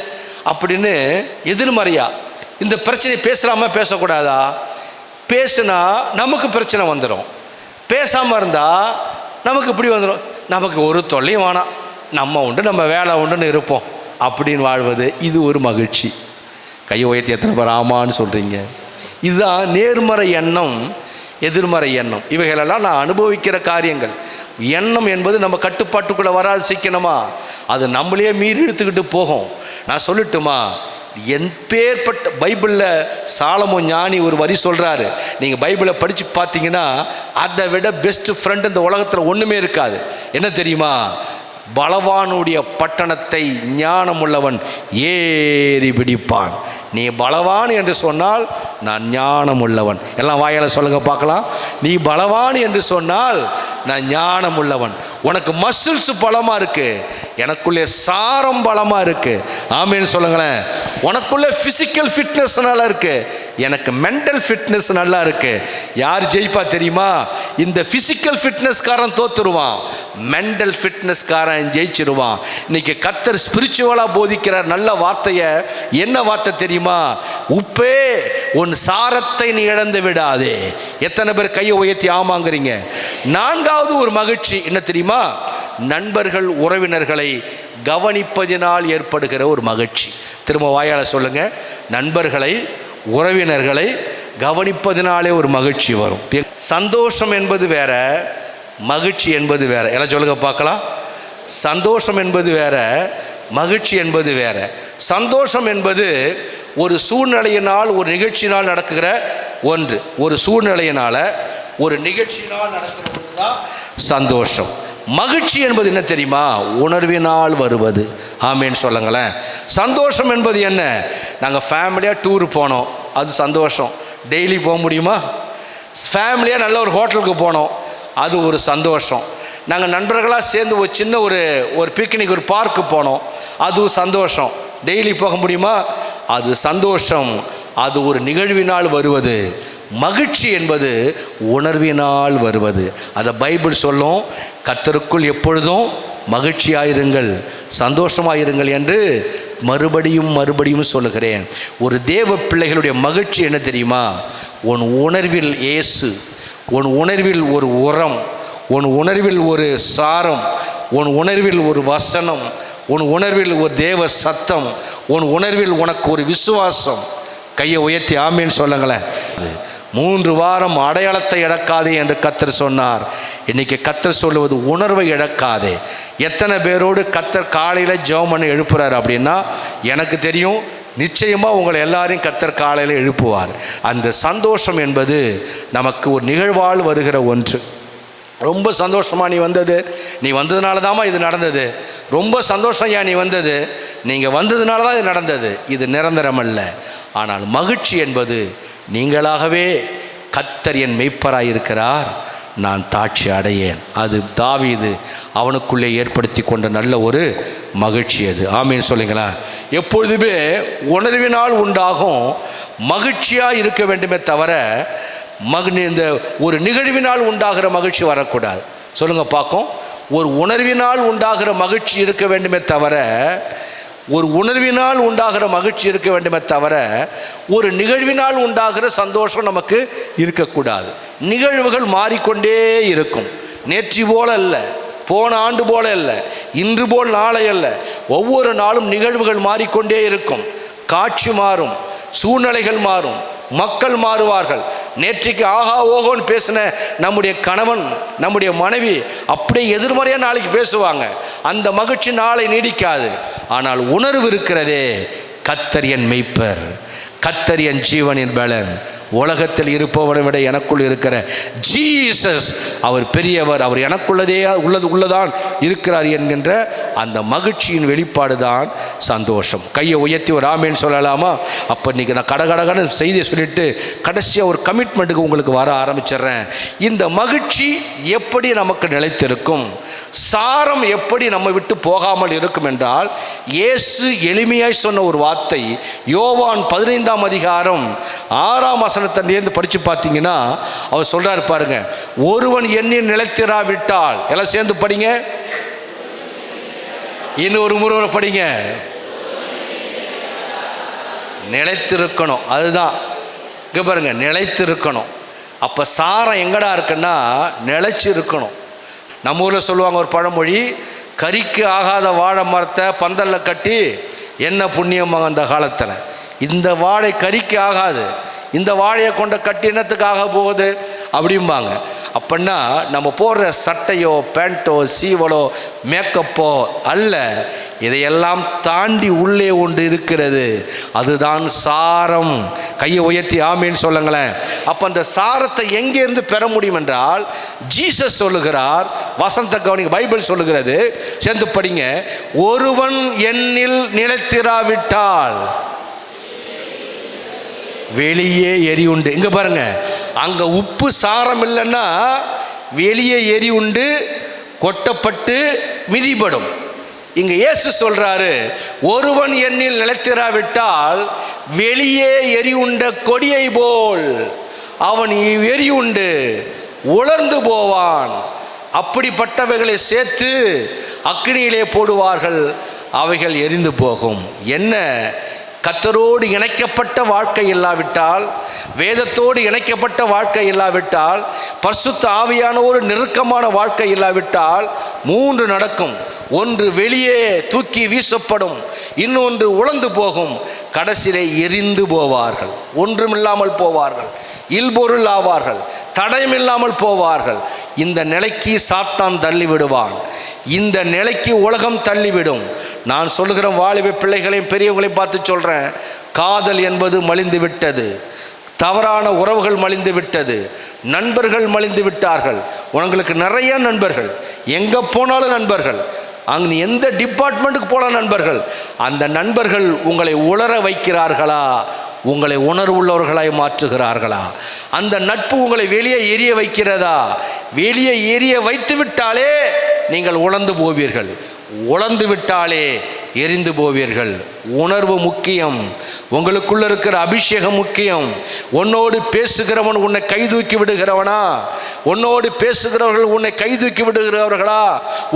[SPEAKER 1] அப்படின்னு எதிர்மறையா. இந்த பிரச்சனை பேசலாமா பேசக்கூடாதா? பேசுனா நமக்கு பிரச்சனை வந்துடும், பேசாமல் இருந்தால் நமக்கு இப்படி வந்துடும். நமக்கு ஒரு தொல்லையும் வேணாம், நம்ம உண்டு நம்ம வேலை உண்டுன்னு இருப்போம் அப்படின்னு வாழ்வது, இது ஒரு மகிழ்ச்சி. கையை உயர்த்தி எத்தனை பேர் ஆமான்னு சொல்கிறீங்க? இதுதான் நேர்மறை எண்ணம், எதிர்மறை எண்ணம். இவைகளெல்லாம் நான் அனுபவிக்கிற காரியங்கள். எண்ணம் என்பது நம்ம கட்டுப்பாட்டுக்குள்ளே வராது, சிக்கனமா அது நம்மளையே மீறி இழுத்துக்கிட்டு போகும். நான் சொல்லட்டுமா, எப்பேற்பட்ட பைபிளில் சாலமோன் ஞானி ஒரு வரி சொல்கிறாரு, நீங்கள் பைபிளை படித்து பார்த்தீங்கன்னா அதை விட பெஸ்ட் ஃப்ரெண்ட் இந்த உலகத்தில் ஒன்றுமே இருக்காது. என்ன தெரியுமா? பலவானுடைய பட்டணத்தை ஞானமுள்ளவன் ஏறி பிடிப்பான். நீ பலவான் என்று சொன்னால் நான் ஞானம் உள்ளவன். எல்லாம் வாயால் சொல்லுங்க பார்க்கலாம். நீ பலவான் என்று சொன்னால் நான் ஞானம் உள்ளவன். உனக்கு மசில்ஸ் பலமாக இருக்கு, எனக்குள்ளே சாரம் பலமாக இருக்கு. ஆமேன்னு சொல்லுங்களேன். உனக்குள்ளே ஃபிசிக்கல் ஃபிட்னஸ் நல்லா இருக்கு, எனக்கு மென்டல் ஃபிட்னஸ் நல்லா இருக்கு. யார் ஜெயிப்பா தெரியுமா? இந்த ஃபிசிக்கல் ஃபிட்னஸ்காரன் தோத்துருவான், மென்டல் ஃபிட்னஸ்காரன் ஜெயிச்சிருவான். இன்னைக்கு கர்த்தர் ஸ்பிரிச்சுவலாக போதிக்கிற நல்ல வார்த்தையை என்ன வார்த்தை தெரியுமா? உப்பே உன் சாரத்தை நீ இழந்து விடாதே. எத்தனை பேர் கையை உயர்த்தி ஆமாங்கிறீங்க? நான்காவது ஒரு மகிழ்ச்சி என்ன தெரியுமா? நண்பர்கள் உறவினர்களை கவனிப்பதினால் ஏற்படுகிற ஒரு மகிழ்ச்சி. திரும்ப வாயால் சொல்லுங்க. நண்பர்களை உறவினர்களை கவனிப்பதினாலே ஒரு மகிழ்ச்சி வரும். சந்தோஷம் என்பது வேற, மகிழ்ச்சி என்பது வேற. எல்லாம் சொல்லுங்க பார்க்கலாம். சந்தோஷம் என்பது வேற, மகிழ்ச்சி என்பது வேற. சந்தோஷம் என்பது ஒரு சூழ்நிலையினால் ஒரு நிகழ்ச்சியினால் நடக்குகிற ஒன்று. ஒரு சூழ்நிலையினால ஒரு நிகழ்ச்சியினால் நடக்கிற ஒன்று தான் சந்தோஷம். மகிழ்ச்சி என்பது என்ன தெரியுமா? உணர்வினால் வருவது. ஆமேன்னு சொல்லுங்களேன். சந்தோஷம் என்பது என்ன? நாங்கள் ஃபேமிலியாக டூர் போனோம், அது சந்தோஷம். டெய்லி போக முடியுமா? ஃபேமிலியாக நல்ல ஒரு ஹோட்டலுக்கு போனோம், அது ஒரு சந்தோஷம். நாங்கள் நண்பர்களாக சேர்ந்து ஒரு சின்ன ஒரு பிக்னிக், ஒரு பார்க்கு போனோம், அது சந்தோஷம். டெய்லி போக முடியுமா? அது சந்தோஷம். அது ஒரு நிகழ்வினால் வருவது. மகிழ்ச்சி என்பது உணர்வினால் வருவது. அதை பைபிள் சொல்லும், கர்த்தருக்குள் எப்பொழுதும் மகிழ்ச்சியாயிருங்கள், சந்தோஷமாயிருங்கள் என்று மறுபடியும் மறுபடியும் சொல்லுகிறேன். ஒரு தேவ பிள்ளைகளுடைய மகிழ்ச்சி என்ன தெரியுமா? உன் உணர்வில் இயேசு, உன் உணர்வில் ஒரு உரம், உன் உணர்வில் ஒரு சாரம், உன் உணர்வில் ஒரு வசனம், உன் உணர்வில் ஒரு தேவ சத்தம், உன் உணர்வில் உனக்கு ஒரு விசுவாசம். கையை உயர்த்தி ஆமேன்னு சொல்லுங்களேன். 3 வாரம் அடையாளத்தை இழக்காதே என்று கர்த்தர் சொன்னார். இன்னைக்கு கர்த்தர் சொல்லுவது உணர்வை இழக்காதே. எத்தனை பேரோடு கர்த்தர் காலையில் ஜெபம் பண்ணி எழுப்புறாரு அப்படின்னா, எனக்கு தெரியும் நிச்சயமாக உங்களை எல்லாரையும் கர்த்தர் காலையில் எழுப்புவார். அந்த சந்தோஷம் என்பது நமக்கு ஒரு நிகழ்வால் வருகிற ஒன்று. ரொம்ப சந்தோஷமாக நீ வந்ததுனால தாம்மா இது நடந்தது, ரொம்ப சந்தோஷம் ஏன் நீ வந்தது, நீங்கள் வந்ததுனால தான் இது நடந்தது. இது நிரந்தரம் அல்ல. ஆனால் மகிழ்ச்சி என்பது நீங்களாகவே கர்த்தர் என் மெய்ப்பராய் இருக்கிறார், நான் தாட்சி அடையேன். அது தாவீது அவனுக்குள்ளே ஏற்படுத்தி கொண்ட நல்ல ஒரு மகிழ்ச்சி அது. ஆமீன் சொல்லுங்களா. எப்பொழுதுமே உணர்வினால் உண்டாகும் மகிழ்ச்சியாக இருக்க வேண்டுமே தவிர இந்த ஒரு நிகழ்வினால் உண்டாகிற மகிழ்ச்சி வரக்கூடாது. சொல்லுங்க பார்க்கும். ஒரு உணர்வினால் உண்டாகிற மகிழ்ச்சி இருக்க வேண்டுமே தவிர ஒரு உணர்வினால் உண்டாகிற மகிழ்ச்சி இருக்க வேண்டுமே தவிர ஒரு நிகழ்வினால் உண்டாகிற சந்தோஷம் நமக்கு இருக்கக்கூடாது. நிகழ்வுகள் மாறிக்கொண்டே இருக்கும். நேற்று போல அல்ல, போன ஆண்டு போல அல்ல, இன்று போல் நாளை அல்ல. ஒவ்வொரு நாளும் நிகழ்வுகள் மாறிக்கொண்டே இருக்கும். காட்சி மாறும், சூழ்நிலைகள் மாறும், மக்கள் மாறுவார்கள். நேற்றைக்கு ஆஹா ஓகோன்னு பேசின நம்முடைய கணவன், நம்முடைய மனைவி அப்படியே எதிர்மறையாக நாளைக்கு பேசுவாங்க. அந்த மகிழ்ச்சி நாளை நீடிக்காது. ஆனால் உணர்வு இருக்கிறதே, கர்த்தர் என் மெய்ப்பர், கர்த்தர் என் ஜீவனின் பலன், உலகத்தில் இருப்பவனை விட எனக்குள் இருக்கிற ஜீசஸ் அவர் பெரியவர், அவர் எனக்குள்ளதே உள்ளதான் இருக்கிறார் என்கின்ற அந்த மகிழ்ச்சியின் வெளிப்பாடு தான் சந்தோஷம். கையை உயர்த்தி ஒரு ஆமேன்னு சொல்லலாமா? அப்போ இன்றைக்கி நான் கடகடகன்னு செய்தியை சொல்லிட்டு கடைசியாக ஒரு கமிட்மெண்ட்டுக்கு உங்களுக்கு வர ஆரம்பிச்சிடுறேன். இந்த மகிழ்ச்சி எப்படி நமக்கு நிலைத்திருக்கும், சாரம் எப்படி நம்ம விட்டு போகாமல் இருக்கும் என்றால், இயேசு எளிமையாய் சொன்ன ஒரு வார்த்தை யோவான் 15ஆம் அதிகாரம் 6ஆம் வசனத்திலிருந்து படித்து பார்த்தீங்கன்னா அவர் சொல்றாரு பாருங்க, ஒருவன் எண்ணில் நிலைத்திராவிட்டால், எல்லாம் சேர்ந்து படிங்க, இன்னொரு முறை படிங்க, நிலைத்திருக்கணும். அதுதான் இங்கே பாருங்க, நிலைத்திருக்கணும். அப்போ சாரம் எங்கடா இருக்குன்னா நிலைச்சி இருக்கணும். நம்ம ஊரில் சொல்லுவாங்க ஒரு பழமொழி, கறிக்கு ஆகாத வாழை மரத்தை பந்தலில் கட்டி என்ன புண்ணியமாக அந்த காலத்தில். இந்த வாழை கறிக்கு ஆகாது, இந்த வாழையை கொண்ட கட்டி என்னத்துக்காக போகுது அப்படிம்பாங்க. அப்படின்னா நம்ம போடுற சட்டையோ பேண்ட்டோ சீவலோ மேக்கப்போ அல்ல, இதையெல்லாம் தாண்டி உள்ளே ஒன்று இருக்கிறது, அதுதான் சாரம். கையை உயர்த்தி ஆமேன்னு சொல்லுங்களேன். அப்போ அந்த சாரத்தை எங்கேருந்து பெற முடியும் என்றால், ஜீசஸ் சொல்லுகிறார், வசனத்தை கவனிங்க, பைபிள் சொல்லுகிறது, சேர்ந்து படிங்க. ஒருவன் என்னில் நிலைத்திராவிட்டால் வெளியே எரி உண்டு. இங்க பாருங்க, அங்க உப்பு சாரம் இல்லைன்னா வெளியே எரி உண்டு, கொட்டப்பட்டு மிதிபடும். இங்க இயேசு சொல்றாரு, ஒருவன் என்னில் நிலைத்திராவிட்டால் வெளியே எரி உண்ட கொடியை போல் அவன் எரி உண்டு உலர்ந்து போவான். அப்படிப்பட்டவைகளை சேர்த்து அக்கினியிலே போடுவார்கள், அவைகள் எரிந்து போகும். என்ன, கர்த்தரோடு இணைக்கப்பட்ட வாழ்க்கை இல்லாவிட்டால், வேதத்தோடு இணைக்கப்பட்ட வாழ்க்கை இல்லாவிட்டால், பரிசுத்த ஆவியான ஒரு நெருக்கமான வாழ்க்கை இல்லாவிட்டால் 3 நடக்கும். ஒன்று வெளியே தூக்கி வீசப்படும், இன்னொன்று உலர்ந்து போகும், கடைசியிலே எரிந்து போவார்கள், ஒன்றுமில்லாமல் போவார்கள், இல்பொருள் ஆவார்கள், தடயமில்லாமல் போவார்கள். இந்த நிலைக்கு சாத்தான் தள்ளிவிடுவான், இந்த நிலைக்கு உலகம் தள்ளிவிடும். நான் சொல்லுகிற வாலிப பிள்ளைகளையும் பெரியவங்களையும் பார்த்து சொல்கிறேன், காதல் என்பது மலிந்து விட்டது, தவறான உறவுகள் மலிந்து விட்டது, நண்பர்கள் மலிந்து விட்டார்கள். உங்களுக்கு நிறைய நண்பர்கள், எங்கே போனாலும் நண்பர்கள், அங்கே நீ எந்த டிபார்ட்மெண்ட்டுக்கு போன நண்பர்கள், அந்த நண்பர்கள் உங்களை உணர வைக்கிறார்களா, உங்களை உணர்வுள்ளவர்களாய் மாற்றுகிறார்களா? அந்த நட்பு உங்களை வெளியே எரிய வைக்கிறதா? வெளியே எரிய வைத்து விட்டாலே நீங்கள் உலர்ந்து போவீர்கள், உலர்ந்து விட்டாலே எரிந்து போவீர்கள். உணர்வு முக்கியம், உங்களுக்குள்ள இருக்கிற அபிஷேகம் முக்கியம். உன்னோடு பேசுகிறவன் உன்னை கைதூக்கி விடுகிறவனா? உன்னோடு பேசுகிறவர்கள் உன்னை கைதூக்கி விடுகிறவர்களா?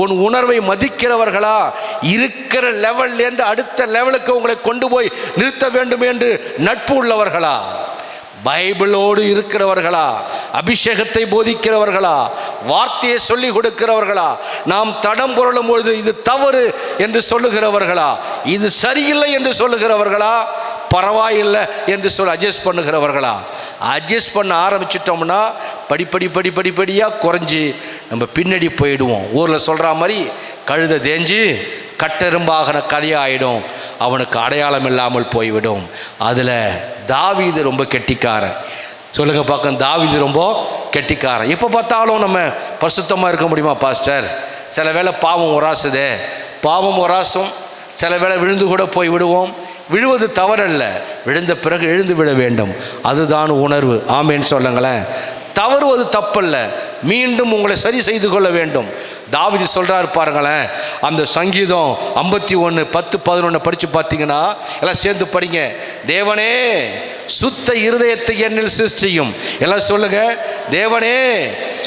[SPEAKER 1] உன் உணர்வை மதிக்கிறவர்களா? இருக்கிற லெவல்லேருந்து அடுத்த லெவலுக்கு உங்களை கொண்டு போய் நிறுத்த வேண்டும் என்று நட்பு உள்ளவர்களா? பைபிளோடு இருக்கிறவர்களா? அபிஷேகத்தை போதிக்கிறவர்களா? வார்த்தையை சொல்லிக் கொடுக்கிறவர்களா? நாம் தடம் புரளும் பொழுது இது தவறு என்று சொல்லுகிறவர்களா? இது சரியில்லை என்று சொல்லுகிறவர்களா? பரவாயில்லை என்று சொல்லி அட்ஜஸ்ட் பண்ணுகிறவர்களா? அட்ஜஸ்ட் பண்ண ஆரம்பிச்சிட்டோம்னா படிப்படியாக குறைஞ்சி நம்ம பின்னாடி போயிடுவோம். ஊரில் சொல்கிற மாதிரி கழுதை தேஞ்சு கட்டெரும்பாகிற கதையாயிடும், அவனுக்கு அடையாளம் இல்லாமல் போய்விடும். அதில் தாவீது ரொம்ப கெட்டிக்காரன். சொல்லுங்க பார்க்க, தாவீது ரொம்ப கெட்டிக்காரன். எப்போ பார்த்தாலும் நம்ம பரிசுத்தமாக இருக்க முடியுமா பாஸ்டர்? சில வேளை பாவம் உராசுதே, பாவம் உராசும். சில வேளை விழுந்து கூட போய் விடுவோம். விழுவது தவறல்ல, விழுந்த பிறகு எழுந்து விட வேண்டும், அதுதான் உணர்வு. ஆமேன்னு சொல்லுங்களேன். தவறுவது தப்பல்ல, மீண்டும் உங்களை சரி செய்து கொள்ள வேண்டும். தாவீது சொல்றாரு பாருங்களேன், அந்த சங்கீதம் 51:10-11 படித்து பார்த்தீங்கன்னா, எல்லாம் சேர்ந்து படிங்க. தேவனே சுத்த இருதயத்தை என்னில் சிருஷ்டியும். எல்லாம் சொல்லுங்க, தேவனே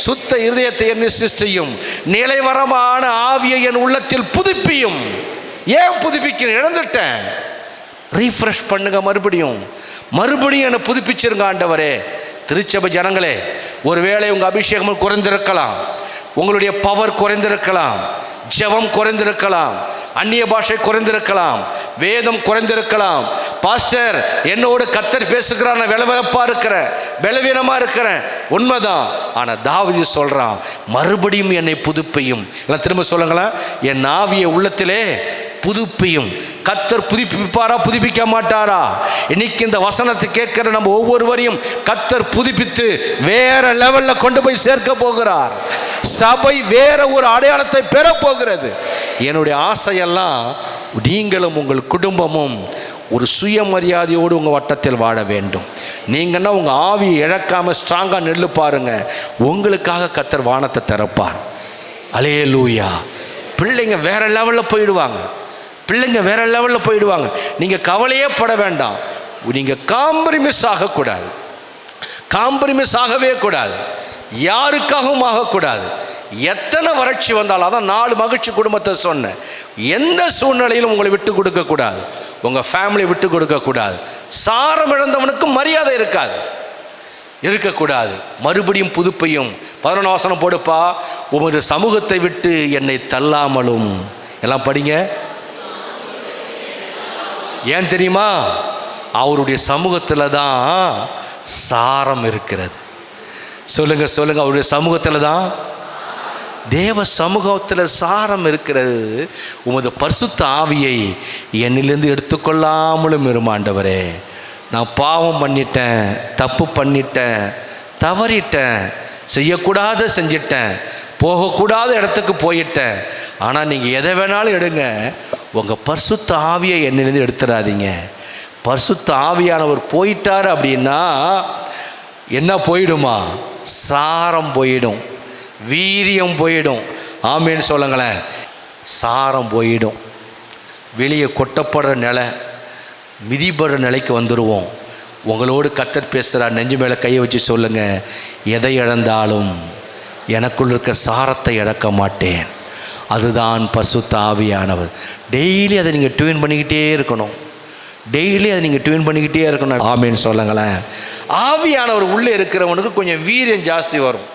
[SPEAKER 1] சுத்த இருதயத்தை என்னில் சிருஷ்டியும், நிலைவரமான ஆவியை என் உள்ளத்தில் புதுப்பியும். ஏன் புதுப்பிக்கிறேன்? இழந்துட்டேன், ரீஃப்ரெஷ் பண்ணுங்க, மறுபடியும் என்னை புதுப்பிச்சிருங்க ஆண்டவரே. திருச்சபை ஜனங்களே, ஒருவேளை உங்கள் அபிஷேகம் குறைந்திருக்கலாம், உங்களுடைய பவர் குறைந்திருக்கலாம், ஜெபம் குறைந்திருக்கலாம், அந்நிய பாஷை குறைந்திருக்கலாம், வேதம் குறைந்திருக்கலாம். பாஸ்டர் என்னோடு கர்த்தர் பேசுகிறார், நான் விளவிளப்பாக இருக்கிறேன், பலவீனமாக இருக்கிறேன், உண்மைதான். ஆனால் தாவீது சொல்கிறான், மறுபடியும் என்னை புதுப்பியும். எல்லாம் திரும்ப சொல்லுங்களேன், என் ஆவியை உள்ளத்திலே புதுப்பியும். கர்த்தர் புதுப்பிப்பாரா, புதுப்பிக்க மாட்டாரா? இன்னைக்கு இந்த வசனத்தை கேட்கிற நம்ம ஒவ்வொருவரையும் கர்த்தர் புதுப்பித்து வேற லெவல்ல கொண்டு போய் சேர்க்க போகிறார். சபை வேற ஒரு அடையாளத்தை பெற போகிறது. என்னுடைய ஆசையெல்லாம் நீங்களும் உங்கள் குடும்பமும் ஒரு சுயமரியாதையோடு உங்கள் வட்டத்தில் வாழ வேண்டும். நீங்கன்னா உங்கள் ஆவியை இழக்காமல் ஸ்ட்ராங்காக நெல்லு பாருங்க, உங்களுக்காக கர்த்தர் வானத்தை திறப்பார். அல்லேலூயா. பிள்ளைங்க வேற லெவலில் போயிடுவாங்க, வேற லெவலில் போயிடுவாங்க. நீங்கள் கவலையே பட வேண்டாம். நீங்கள் காம்ப்ரமைஸ் ஆகக்கூடாது, காம்ப்ரமைஸ் ஆகவே கூடாது, யாருக்காகவும் ஆகக்கூடாது. எத்தனை வறட்சி வந்தாலும், அதான் 4 மகிழ்ச்சி குடும்பத்தை சொன்னேன், எந்த சூழ்நிலையிலும் உங்களை விட்டு கொடுக்கக்கூடாது, உங்கள் ஃபேமிலி விட்டு கொடுக்கக்கூடாது. சாரம் இழந்தவனுக்கு மரியாதை இருக்கக்கூடாது. மறுபடியும் புதுப்பையும் 11 வசனம் போடுப்பா, உமது சமூகத்தை விட்டு என்னை தள்ளாமலும். எல்லாம் படிங்க. ஏன் தெரியுமா? அவருடைய சமூகத்தில் தான் சாரம் இருக்கிறது. சொல்லுங்க, அவருடைய சமூகத்தில் தான். தேவ சமூகத்தில் சாரம் இருக்கிறது. உமது பரிசுத்த ஆவியை என்னிலிருந்து எடுத்துக்கொள்ளாமலும் இருமாண்டவரே. நான் பாவம் பண்ணிட்டேன், தப்பு பண்ணிட்டேன், தவறிட்டேன், செய்யக்கூடாத செஞ்சிட்டேன், போகக்கூடாத இடத்துக்கு போயிட்டேன். ஆனால் நீங்கள் எதை வேணாலும் எடுங்க, உங்கள் பரிசுத்த ஆவியை என்னிலிருந்து எடுத்துடாதீங்க. பரிசுத்த ஆவியானவர் போயிட்டார் அப்படின்னா என்ன போயிடுமா? சாரம் போயிடும், வீரியம் போயிடும். ஆமேன்னு சொல்லுங்களேன். சாரம் போயிடும், வெளியே கொட்டப்படுற நிலை, மிதிப்படுற நிலைக்கு வந்துடுவோம். உங்களோடு கர்த்தர் பேசுகிறார். நெஞ்சு மேலே கையை வச்சு சொல்லுங்கள், எதை இழந்தாலும் எனக்குள் இருக்க சாரத்தை இழக்க மாட்டேன். அதுதான் பரிசுத்த ஆவியானவர். டெய்லி அதை நீங்கள் டியூன் பண்ணிக்கிட்டே இருக்கணும். டெய்லி அதை நீங்கள் டியூன் பண்ணிக்கிட்டே இருக்கணும். ஆமேன்னு சொல்லுங்களேன். ஆவியானவர் உள்ளே இருக்கிறவனுக்கு கொஞ்சம் வீரியம் ஜாஸ்தி வரும்,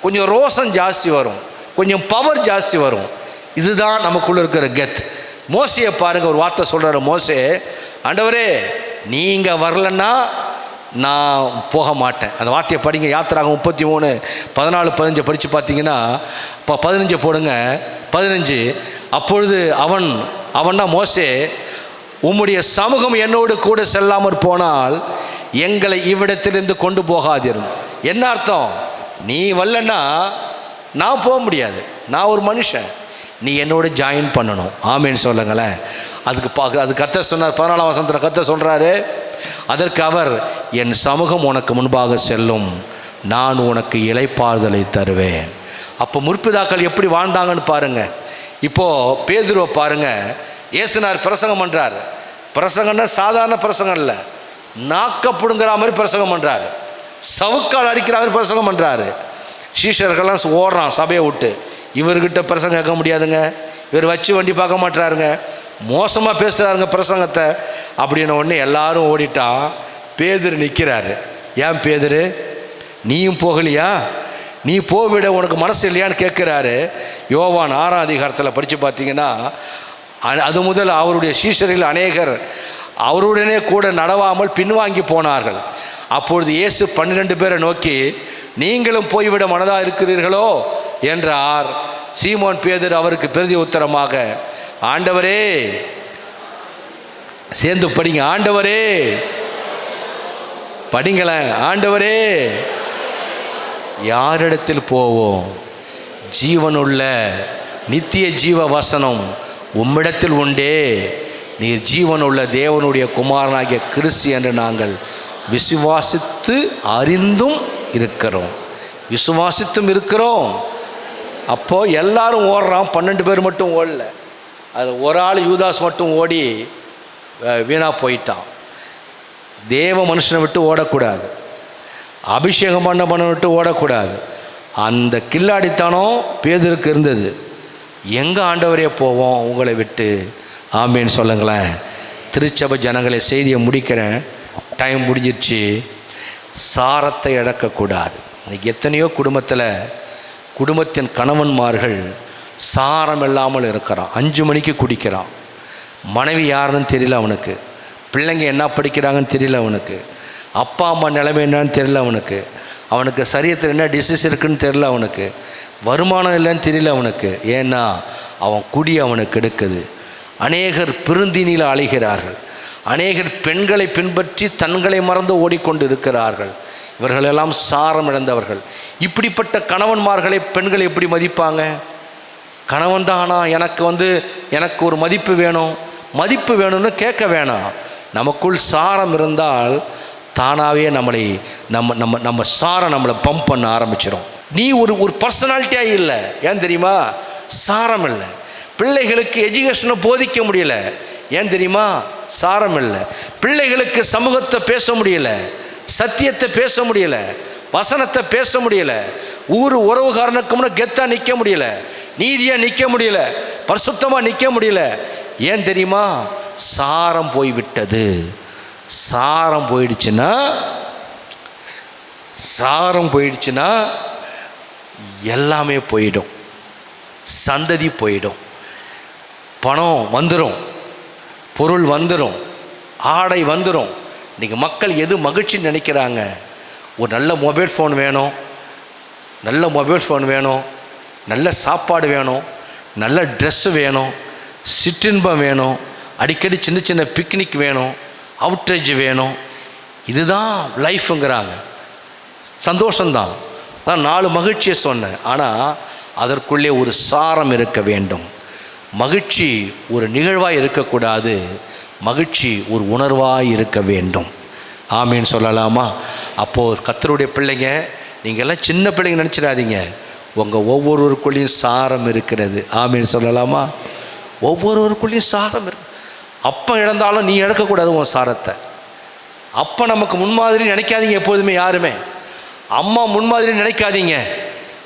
[SPEAKER 1] கொஞ்சம் ரோசம் ஜாஸ்தி வரும், கொஞ்சம் பவர் ஜாஸ்தி வரும். இதுதான் நமக்குள்ளே இருக்கிற கெத். மோசையை பாருங்கள், ஒரு வார்த்தை சொல்கிறாரு மோசே, ஆண்டவரே நீங்கள் வரலன்னா நான் போக மாட்டேன். அந்த வார்த்தையை படிங்க. யாத்திராகம் 33 14 15 படித்து பார்த்தீங்கன்னா, இப்போ 15 போடுங்க. 15 அப்பொழுது அவன்னா மோசே, உம்முடைய சமூகம் என்னோடு கூட செல்லாமற் போனால் எங்களை இவ்விடத்திலிருந்து கொண்டு போகாதிரும். என்ன அர்த்தம்? நீ வரலன்னா நான் போக முடியாது, நான் ஒரு மனுஷன், நீ என்னோட ஜாயின் பண்ணணும். ஆமேன்னு சொல்லுங்களேன். அது கர்த்தர் சொன்னார். 14ஆம் வசனத்தில் கர்த்தர் சொல்கிறாரு, அதற்கு அவர், என் சமூகம் உனக்கு முன்பாக செல்லும், நான் உனக்கு இளைப்பாறுதலை தருவேன். அப்போ முற்பிதாக்கள் எப்படி வாழ்ந்தாங்கன்னு பாருங்கள். இப்போது பேதுருவை பாருங்கள். இயேசுனார் பிரசங்கம் பண்ணுறார். பிரசங்கம்னா சாதாரண பிரசங்கம் இல்லை, நாக்கப்படுங்கிற மாதிரி பிரசங்கம் பண்ணுறாரு, சவுக்கால் அடிக்கிற மாதிரி பிரசங்கம் பண்ணுறாரு. சீஷர்கள்லாம் ஓடுறான் சபையை விட்டு. இவர்கிட்ட பிரசங்கம் கேட்க முடியாதுங்க, இவர் வச்சு வண்டி பார்க்க மாட்டுறாருங்க, மோசமாக பேசுகிறாருங்க பிரசங்கத்தை அப்படின்ன உடனே எல்லாரும் ஓடிட்டான். பேதுரு நிற்கிறாரு. ஏன் பேதுரு, நீயும் போகலையா? நீ போவிட உனக்கு மனசு இல்லையான்னு கேட்குறாரு. யோவான் 6ஆம் அதிகாரத்தில் படித்து பார்த்தீங்கன்னா, அது முதல் அவருடைய சீஷர்கள் அநேகர் அவருடனே கூட நடவாமல் பின்வாங்கி போனார்கள். அப்பொழுது இயேசு 12 பேரை நோக்கி, நீங்களும் போய்விட மனதாக இருக்கிறீர்களோ என்றார். சீமோன் பேதுரு அவருக்கு பிரதி உத்தரமாக, ஆண்டவரே, சேர்ந்து படிங்க, ஆண்டவரே, படிங்களேன், ஆண்டவரே, யாரிடத்தில் போவோம்? ஜீவனுள்ள நித்திய ஜீவ வசனம் உம்மிடத்தில் உண்டே. நீர் ஜீவனுள்ள தேவனுடைய குமாரனாகிய கிறிஸ்து என்று நாங்கள் விசுவாசித்து அறிந்தும் இருக்கிறோம். விசுவாசித்தும் இருக்கிறோம். அப்போது எல்லாரும் ஓடுறான், 12 பேர் மட்டும் ஓடல. அது ஒரு ஆள் யூதாஸ் மட்டும் ஓடி வீணாக போயிட்டான். தேவ மனுஷனை விட்டு ஓடக்கூடாது, அபிஷேகம் பண்ண விட்டு ஓடக்கூடாது. அந்த கில்லாடித்தனம் பேதுருக்கு இருந்தது. எங்கே ஆண்டவரே போவோம் உங்களை விட்டு? ஆமேன்னு சொல்லுங்களேன். திருச்சபை ஜனங்களை செய்தியை முடிக்கிறேன், டைம் முடிஞ்சிருச்சு. சாரத்தை இழக்கக்கூடாது. இன்றைக்கி எத்தனையோ குடும்பத்தின் கணவன்மார்கள் சாரம் இல்லாமல் இருக்கிறான். 5 மணிக்கு குடிக்கிறான். மனைவி யாருன்னு தெரியல அவனுக்கு, பிள்ளைங்க என்ன படிக்கிறாங்கன்னு தெரியல அவனுக்கு, அப்பா அம்மா நிலைமை என்னன்னு தெரியல அவனுக்கு சரீரத்தில் என்ன டிசீஸ் இருக்குன்னு தெரியல அவனுக்கு, வருமானம் இல்லைன்னு தெரியல அவனுக்கு. ஏன்னா அவன் குடி அவனுக்கு எடுக்குது. அநேகர் பெருந்தினியில் அழைகிறார்கள். அநேகர் பெண்களை பின்பற்றி தங்களை மறந்து ஓடிக்கொண்டு இருக்கிறார்கள். இவர்களெல்லாம் சாரம் இழந்தவர்கள். இப்படிப்பட்ட கணவன்மார்களை பெண்கள் எப்படி மதிப்பாங்க? கணவன் தானா எனக்கு ஒரு மதிப்பு வேணும்னு கேட்க வேணாம். நமக்குள் சாரம் இருந்தால் தானாகவே நம்ம சாரம் நம்மளை பம்ப் பண்ண ஆரம்பிச்சிடும். நீ ஒரு பர்சனாலிட்டியாக இல்லை. ஏன் தெரியுமா? சாரம் இல்லை. பிள்ளைகளுக்கு எஜுகேஷனை போதிக்க முடியல. ஏன் தெரியுமா? சாரம் இல்லை. பிள்ளைகளுக்கு சமூகத்தை பேச முடியல, சத்தியத்தை பேச முடியல, வசனத்தை பேச முடியல, உறவுகாரனுக்கு கெத்தாக நிற்க முடியல, நீதியாக நிற்க முடியல, பரிசுத்தமாக நிற்க முடியல. ஏன் தெரியுமா? சாரம் போய்விட்டது. சாரம் போயிடுச்சுன்னா எல்லாமே போயிடும். சந்ததி போயிடும், பணம் வந்துடும், பொருள் வந்துடும், ஆடை வந்துடும். இன்றைக்கி மக்கள் எது மகிழ்ச்சி நினைக்கிறாங்க? ஒரு நல்ல மொபைல் ஃபோன் வேணும், நல்ல சாப்பாடு வேணும், நல்ல ட்ரெஸ்ஸு வேணும், சிற்றின்பம் வேணும், அடிக்கடி சின்ன சின்ன பிக்னிக் வேணும், அவுட்ரேஜ் வேணும். இதுதான் லைஃப்புங்கிறாங்க. சந்தோஷம்தான், நான் 4 மகிழ்ச்சியை சொன்னேன். ஆனால் அதற்குள்ளே ஒரு சாரம் இருக்க வேண்டும். மகிழ்ச்சி ஒரு நிகழ்வாக இருக்கக்கூடாது, மகிழ்ச்சி ஒரு உணர்வாக இருக்க வேண்டும். ஆமீன் சொல்லலாமா? அப்போது கர்த்தருடைய பிள்ளைங்க, நீங்கள் எல்லாம் சின்ன பிள்ளைங்க நினச்சிடாதீங்க, உங்கள் ஒவ்வொருவருக்குள்ளேயும் சாரம் இருக்கிறது. ஆமீன் சொல்லலாமா? ஒவ்வொருவருக்குள்ளேயும் சாரம் இருக்கு. அப்போ இழந்தாலும் நீ இழக்கக்கூடாது உன் சாரத்தை. அப்போ நமக்கு முன்மாதிரி நினைக்காதீங்க எப்போதுமே. யாருமே அம்மா முன்மாதிரி நினைக்காதீங்க.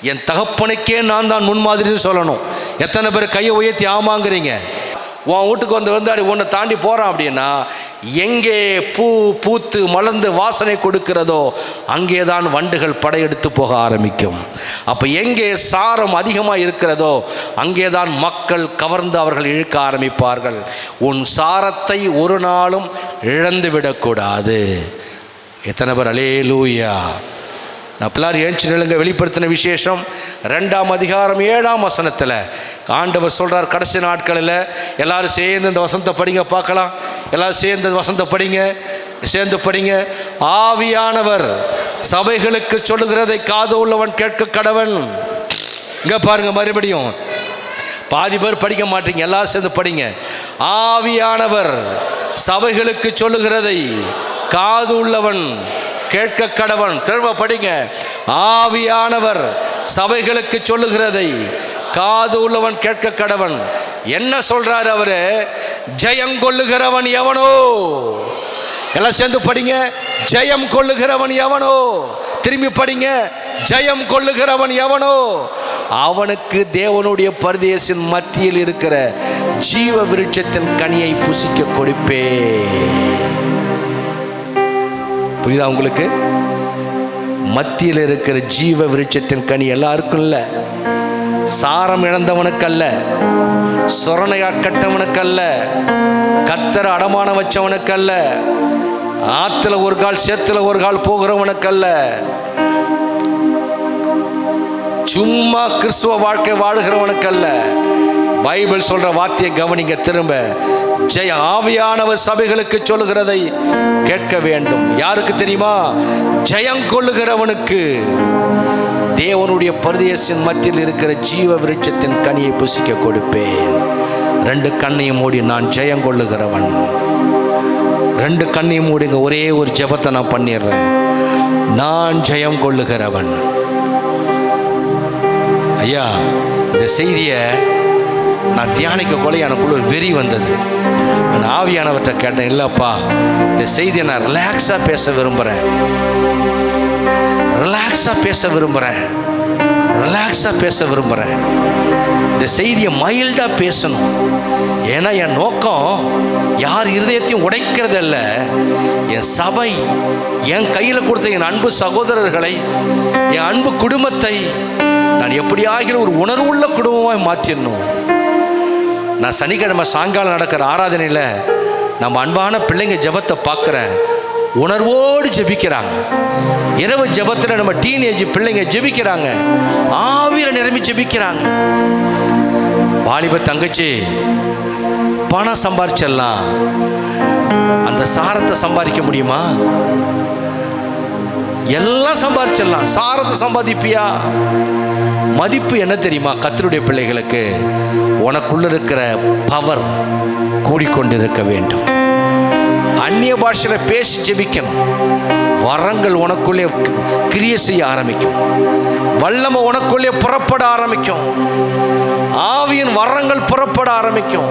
[SPEAKER 1] என் தகப்பனுக்கே நான் தான் முன்மாதிரின்னு சொல்லணும். எத்தனை பேர் கையை உயர்த்தி ஆமாங்கிறீங்க? உன் வீட்டுக்கு வந்து உன்னை தாண்டி போகிறான் அப்படின்னா, எங்கே பூ பூத்து மலர்ந்து வாசனை கொடுக்கிறதோ அங்கே தான் வண்டுகள் படையெடுத்து போக ஆரம்பிக்கும். அப்போ எங்கே சாரம் அதிகமாக இருக்கிறதோ அங்கே தான் மக்கள் கவர்ந்து அவர்கள் இழுக்க ஆரம்பிப்பார்கள். உன் சாரத்தை ஒரு நாளும் இழந்து விடக்கூடாது. எத்தனை பேர் அல்லேலூயா? நான் பிள்ளார் ஏஞ்சி நிலுங்க. வெளிப்படுத்தின விசேஷம் 2ஆம் அதிகாரம் 7ஆம் வசனத்தில் ஆண்டவர் சொல்கிறார், கடைசி நாட்களில் எல்லோரும் சேர்ந்து இந்த வசனத்தை படிங்க பார்க்கலாம். எல்லோரும் சேர்ந்து இந்த வசனத்தை படிங்க, சேர்ந்து படிங்க. ஆவியானவர் சபைகளுக்கு சொல்லுகிறதை காது உள்ளவன் கேட்க கடவன். இங்கே பாருங்கள், மறுபடியும் பாதி பேர் படிக்க மாட்டீங்க, எல்லாரும் சேர்ந்து படிங்க. ஆவியானவர் சபைகளுக்கு சொல்லுகிறதை காது உள்ளவன் கேட்க கடவன். திரும்ப படிங்க. ஆவியானவர் சபைகளுக்கு சொல்லுகிறதை காது உள்ளவன் கேட்க கடவன். என்ன சொல்றாரு அவரு? ஜெயம் கொள்ளுகிறவன் எவனோ, எல்லாம் சேர்ந்து படிங்க. ஜெயம் கொள்ளுகிறவன் எவனோ, திரும்பி படிங்க. ஜெயம் கொள்ளுகிறவன் எவனோ அவனுக்கு தேவனுடைய பரதேசின் மத்தியில் இருக்கிற ஜீவ விருட்சத்தின் கனியை புசிக்க கொடுப்பே. புரியுதா உங்களுக்கு? மத்தியில் இருக்கிற ஜீவ விருட்சத்தின் கனி எல்லாருக்கும் இல்லை. சாரம் இழந்தவனுக்கு அல்ல, சொரணையா கட்டவனுக்கு அல்ல, கத்தரை அடமான வச்சவனுக்கு அல்ல, ஆத்துல ஒரு கால் சேத்துல ஒரு கால் போகிறவனுக்கு அல்ல, சும்மா கிறிஸ்துவ வாழ்க்கை வாழுகிறவனுக்கு அல்ல. பைபிள் சொல்ற வார்த்தையை கவனிங்க திரும்ப. ஜெய ஆவியானவர் சபைகளுக்கு சொல்லுகிறதை கேட்க வேண்டும். யாருக்கு தெரியுமா? ஜெயம் கொள்ளுகிறவனுக்கு தேவனுடைய பரதேசின் மத்தியில் இருக்கிற ஜீவ விருட்சத்தின் கனியை புசிக்க கொடுப்பேன். 2 கண்ணையும் மூடி நான் ஜெயம் கொள்ளுகிறவன். 2 கண்ணையும் மூடிங்க. ஒரே ஒரு ஜெபத்தை நான் பண்ணிடுறேன். நான் ஜெயம் கொள்ளுகிறவன். ஐயா, இந்த செய்தியை நான் தியானிக்க கொள்ள எனக்குள்ள ஒரு வெறி வந்தது. நான் ஆவியானவற்றை கேட்டேன், இல்லைப்பா இந்த செய்தியை நான் ரிலாக்ஸாக பேச விரும்புகிறேன், ரிலாக்ஸாக பேச விரும்புகிறேன், ரிலாக்ஸாக பேச விரும்புகிறேன். இந்த செய்தியை மைல்டாக பேசணும். ஏன்னா என் நோக்கம் யார் இருதயத்தையும் உடைக்கிறதில்ல. என் சபை, என் கையில் கொடுத்த என் அன்பு சகோதரர்களை, என் அன்பு குடும்பத்தை நான் எப்படி ஆகிற ஒரு உணர்வுள்ள குடும்பமாக மாற்றிடணும். நான் சனிக்கிழமை சாயங்காலம் நடக்கிற ஆராதனையில் நம்ம அன்பான பிள்ளைங்க ஜெபத்தை பார்க்குறேன். உணர்வோடு ஜெபிக்கிறாங்க. இரவு ஜெபத்தில் நம்ம டீனேஜ் பிள்ளைங்க ஜெபிக்கிறாங்க, ஆவியில் நிரம்பி ஜெபிக்கிறாங்க. வாலிப தங்கச்சி, பணம் சம்பாரிச்சிடலாம், அந்த சாரத்தை சம்பாதிக்க முடியுமா? எல்லாம் சம்பாதிச்சிடலாம், சாரத்தை சம்பாதிப்பியா? மதிப்பு என்ன தெரியுமா? கர்த்தருடைய பிள்ளைகளுக்கு உனக்குள்ள இருக்கிற பவர் கூடிக்கொண்டிருக்க வேண்டும். அந்நிய பாஷையில் பேசி ஜெபிக்கணும். வரங்கள் உனக்குள்ளே கிரியை செய்ய ஆரம்பிக்கும். வல்லமை உனக்குள்ளே புறப்பட ஆரம்பிக்கும். ஆவியின் வரங்கள் புறப்பட ஆரம்பிக்கும்.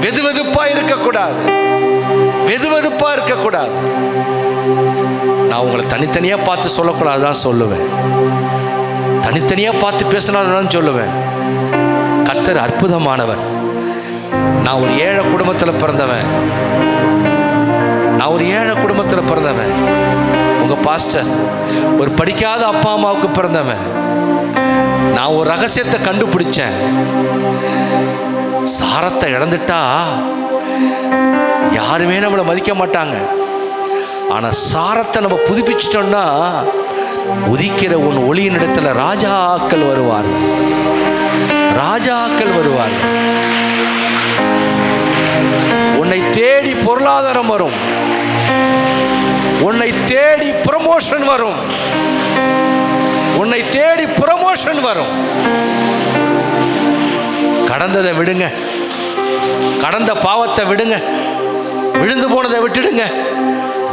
[SPEAKER 1] வெதுவெதுப்பா இருக்கக்கூடாது, வெதுவெதுப்பா இருக்கக்கூடாது. நான் உங்களை தனித்தனியாக பார்த்து சொல்லக்கூடாதுதான் சொல்லுவேன். தனித்தனியாக பார்த்து பேசினாலும் சொல்லுவேன். கர்த்தர் அற்புதமானவர். நான் ஒரு ஏழை குடும்பத்தில் பிறந்தவன். நான் ஒரு ஏழை குடும்பத்தில் பிறந்தவன். உங்கள் பாஸ்டர் ஒரு படிக்காத அப்பா அம்மாவுக்கு பிறந்தவன். நான் ஒரு ரகசியத்தை கண்டுபிடிச்சேன். சாரத்தை இழந்துட்டா யாருமே நம்மளை மதிக்க மாட்டாங்க. ஆனால் சாரத்தை நம்ம புதுப்பிச்சிட்டோம்னா உதிக்கிற உன் ஒளியின் இடத்துல ராஜாக்கள் வருவார்கள், ராஜாக்கள் வருவார்கள். உன்னை தேடி பொருளாதாரம் வரும், உன்னை தேடி ப்ரமோஷன் வரும், உன்னை தேடி ப்ரமோஷன் வரும். கடந்ததை விடுங்க, கடந்த பாவத்தை விடுங்க, விழுந்து போனதை விட்டுடுங்க.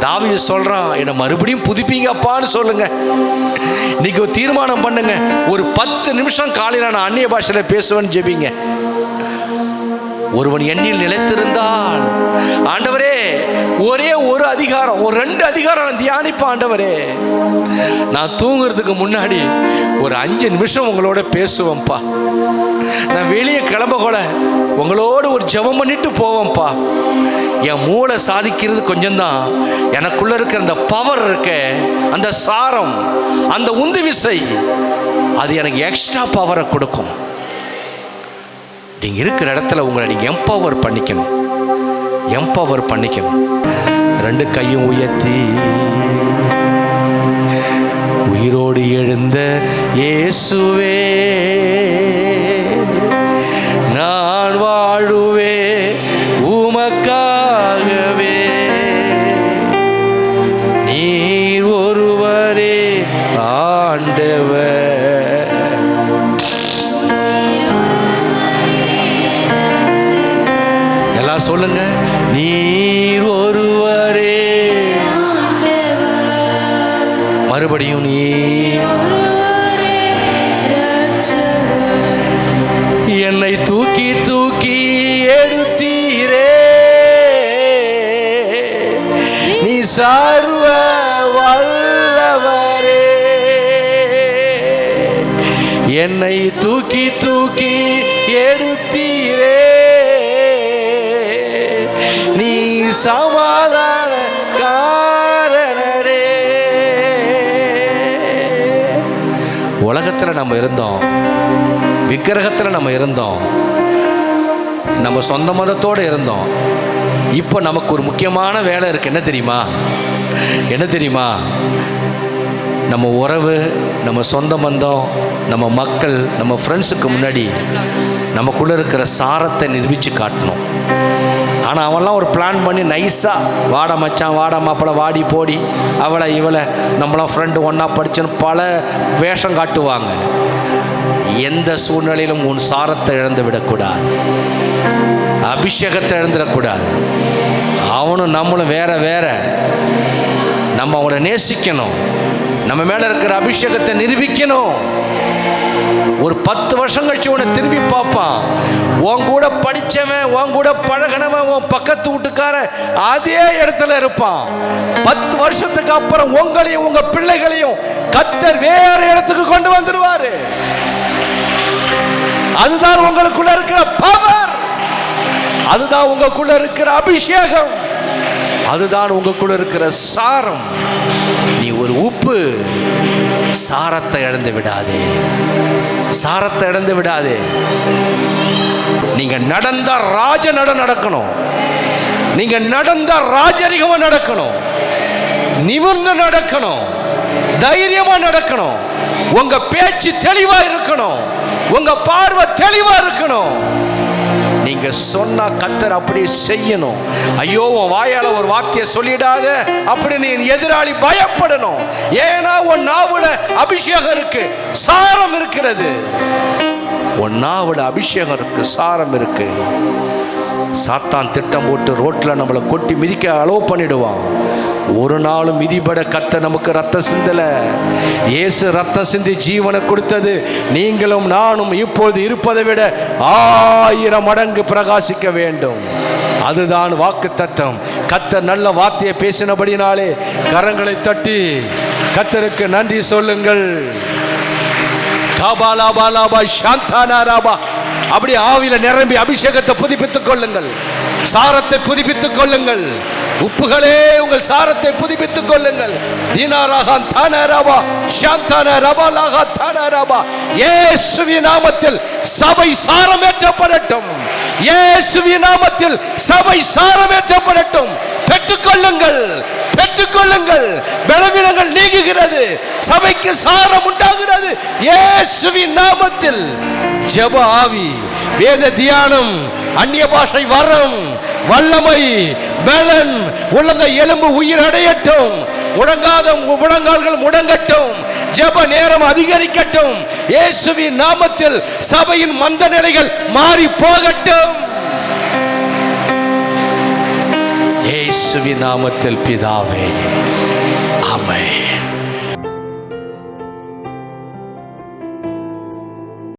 [SPEAKER 1] தாவீது சொல்றான், என்னை மறுபடியும் புதுப்பிங்கப்பான்னு சொல்லுங்க. இன்னைக்கு ஒரு தீர்மானம் பண்ணுங்க, ஒரு 10 நிமிஷம் காலையில் நான் அந்நிய பாஷையில் பேசுவேன்னு ஜெபிங்க. ஒருவன் எண்ணில் நிலைத்திருந்தால், ஆண்டவரே ஒரே ஒரு அதிகாரம், ஒரு 2 அதிகாரம் நான் தியானிப்பேன் ஆண்டவரே. நான் தூங்குறதுக்கு முன்னாடி ஒரு 5 நிமிஷம் உங்களோட பேசுவேன்ப்பா. நான் வெளியே கிளம்ப கூட உங்களோடு ஒரு ஜெபம் பண்ணிட்டு போவேன்ப்பா. என் மூளை சாதிக்கிறது கொஞ்சம்தான், எனக்குள்ள இருக்கிற அந்த பவர் இருக்க, அந்த சாரம், அந்த உந்து விசை, அது எனக்கு எக்ஸ்ட்ரா பவரை கொடுக்கும். நீங்கள் இருக்கிற இடத்துல உங்களை நீங்கள் எம்பவர் பண்ணிக்கணும், எம்பவர் பண்ணிக்கணும். 2 கையும் உயர்த்தி, உயிரோடு எழுந்த இயேசுவே நான் வாழுவே உமக்காகவே, நீர் ஒருவரே ஆண்டவர். எல்லாம் சொல்லுங்க, நீர் ஒருவரே. மறுபடியும் நீர் என்னை தூக்கி தூக்கி எடுத்தீரே, நீ சர்வ வல்லவரே. என்னை தூக்கி தூக்கி எடுத்தீரே, நீ சமாதான காரணரே. உலகத்தில் நம்ம இருந்தோம், விக்கிரகத்தில் நம்ம இருந்தோம், நம்ம சொந்த மதத்தோடு இருந்தோம். இப்போ நமக்கு ஒரு முக்கியமான வேலை இருக்குது. என்ன தெரியுமா? என்ன தெரியுமா? நம்ம உறவு, நம்ம சொந்த பந்தம், நம்ம மக்கள், நம்ம ஃப்ரெண்ட்ஸுக்கு முன்னாடி நமக்குள்ளே இருக்கிற சாரத்தை நிரூபித்து காட்டணும். ஆனால் அவன்லாம் ஒரு பிளான் பண்ணி நைஸாக, வாடா மச்சான், வாடா மாப்பிள்ளை, வாடி போடி, அவளை இவளை, நம்மளாம் ஃப்ரெண்டு ஒன்றா படிச்சுன்னு பல வேஷம் காட்டுவாங்க. எந்த சூழ்நிலையிலும் உன் சாரத்தை இழந்து விடக்கூடாது, அபிஷேகத்தை இழந்துடக்கூடாது. அவனும் நம்மளும் வேற வேற. நம்ம அவனை நேசிக்கணும், நம்ம மேலே இருக்கிற அபிஷேகத்தை நிரூபிக்கணும். ஒரு 10 வருஷம் கழிச்சு உன்னை திரும்பி பார்ப்பான். உன் கூட படித்தவன், உன் கூட பழகினவன், உன் பக்கத்து வீட்டுக்காரன் அதே இடத்துல இருப்பான். 10 வருஷத்துக்கு அப்புறம் உங்களையும் உங்க பிள்ளைகளையும் கர்த்தர் வேற இடத்துக்கு கொண்டு வந்துடுவாரு. அதுதான் உங்களுக்குள்ள இருக்கிற பவர், அதுதான் உங்களுக்குள்ள இருக்கிற அபிஷேகம், அதுதான் உங்களுக்குள்ள இருக்கிற சாரம். நீ ஒரு உப்பு, சாரத்தை இழந்து விடாதே, சாரத்தை இழந்து விடாதே. நீங்க நடந்த ராஜ நடக்கணும், நீங்க நடந்த ராஜரிகமா நடக்கணும், நிமிர்ந்து நடக்கணும், தைரியமா நடக்கணும். உங்க பேச்சு தெளிவா இருக்கணும், உங்க பார்வை தெளிவா இருக்கணும். நீங்க சொன்னா கர்த்தர் அப்படியே செய்யணும். ஐயோ உன் வாயால ஒரு வார்த்தையை சொல்லிடாத அப்படி நீ எதிராளி பயப்படணும். ஏன்னா உன் நாவுல அபிஷேகம் இருக்கு, சாரம் இருக்கிறது. உன் நாவுல அபிஷேகம் இருக்கு, சாரம் இருக்கு. சாத்தான் திட்டம் போட்டு ரோட்டில் நம்மளை கொட்டி மிதிக்க அலோவ் பண்ணிடுவான். ஒரு நாளும் மிதிபட கர்த்தர் நமக்கு ரத்தம் சிந்தல. இயேசு ரத்தம் சிந்தி ஜீவனை கொடுத்தது நீங்களும் நானும் இப்பொழுது இருப்பதை விட 1000 மடங்கு பிரகாசிக்க வேண்டும். அதுதான் வாக்கு தத்தம். கர்த்தர் நல்ல வார்த்தையை பேசினபடினாலே கரங்களை தட்டி கர்த்தருக்கு நன்றி சொல்லுங்கள். காபாலாபாலாபா சாந்தானாராபா. அப்படி ஆவில நிரம்பி அபிஷேகத்தை புதுப்பித்துக் கொள்ளுங்கள், சாரத்தை புதுப்பித்துக் கொள்ளுங்கள். உப்புகளே உங்கள் சாரத்தை புதுப்பித்துக் கொள்ளுங்கள். தீனாராகான் தானாராபா சாந்தானாராபாலாகா தானாராபா. இயேசுவின் நாமத்தில் சபை சாரமேற்றப்படட்டும், இயேசுவின் நாமத்தில் சபை சாரமேற்றப்படட்டும். பெற்றுக்கொள்ளுங்கள், பெற்றுக்கொள்ளுங்கள். பலவீனங்கள் நீங்குகிறது, சபைக்கு சாரம் உண்டாகிறது. இயேசுவின் நாமத்தில் ஜெப ஆவி, வேத தியானம், அந்நிய பாஷை வரம், வல்லமை, பலன், உள்ளங்க எலும்பு உயிர் அடையட்டும். முழங்கால்கள் முடங்கட்டும். ஜெப நேரம் அதிகரிக்கட்டும். இயேசுவின் நாமத்தில் சபையின் மந்த நிலைகள் மாறி போகட்டும். இயேசுவின் நாமத்தில் பிதாவே, ஆமென்.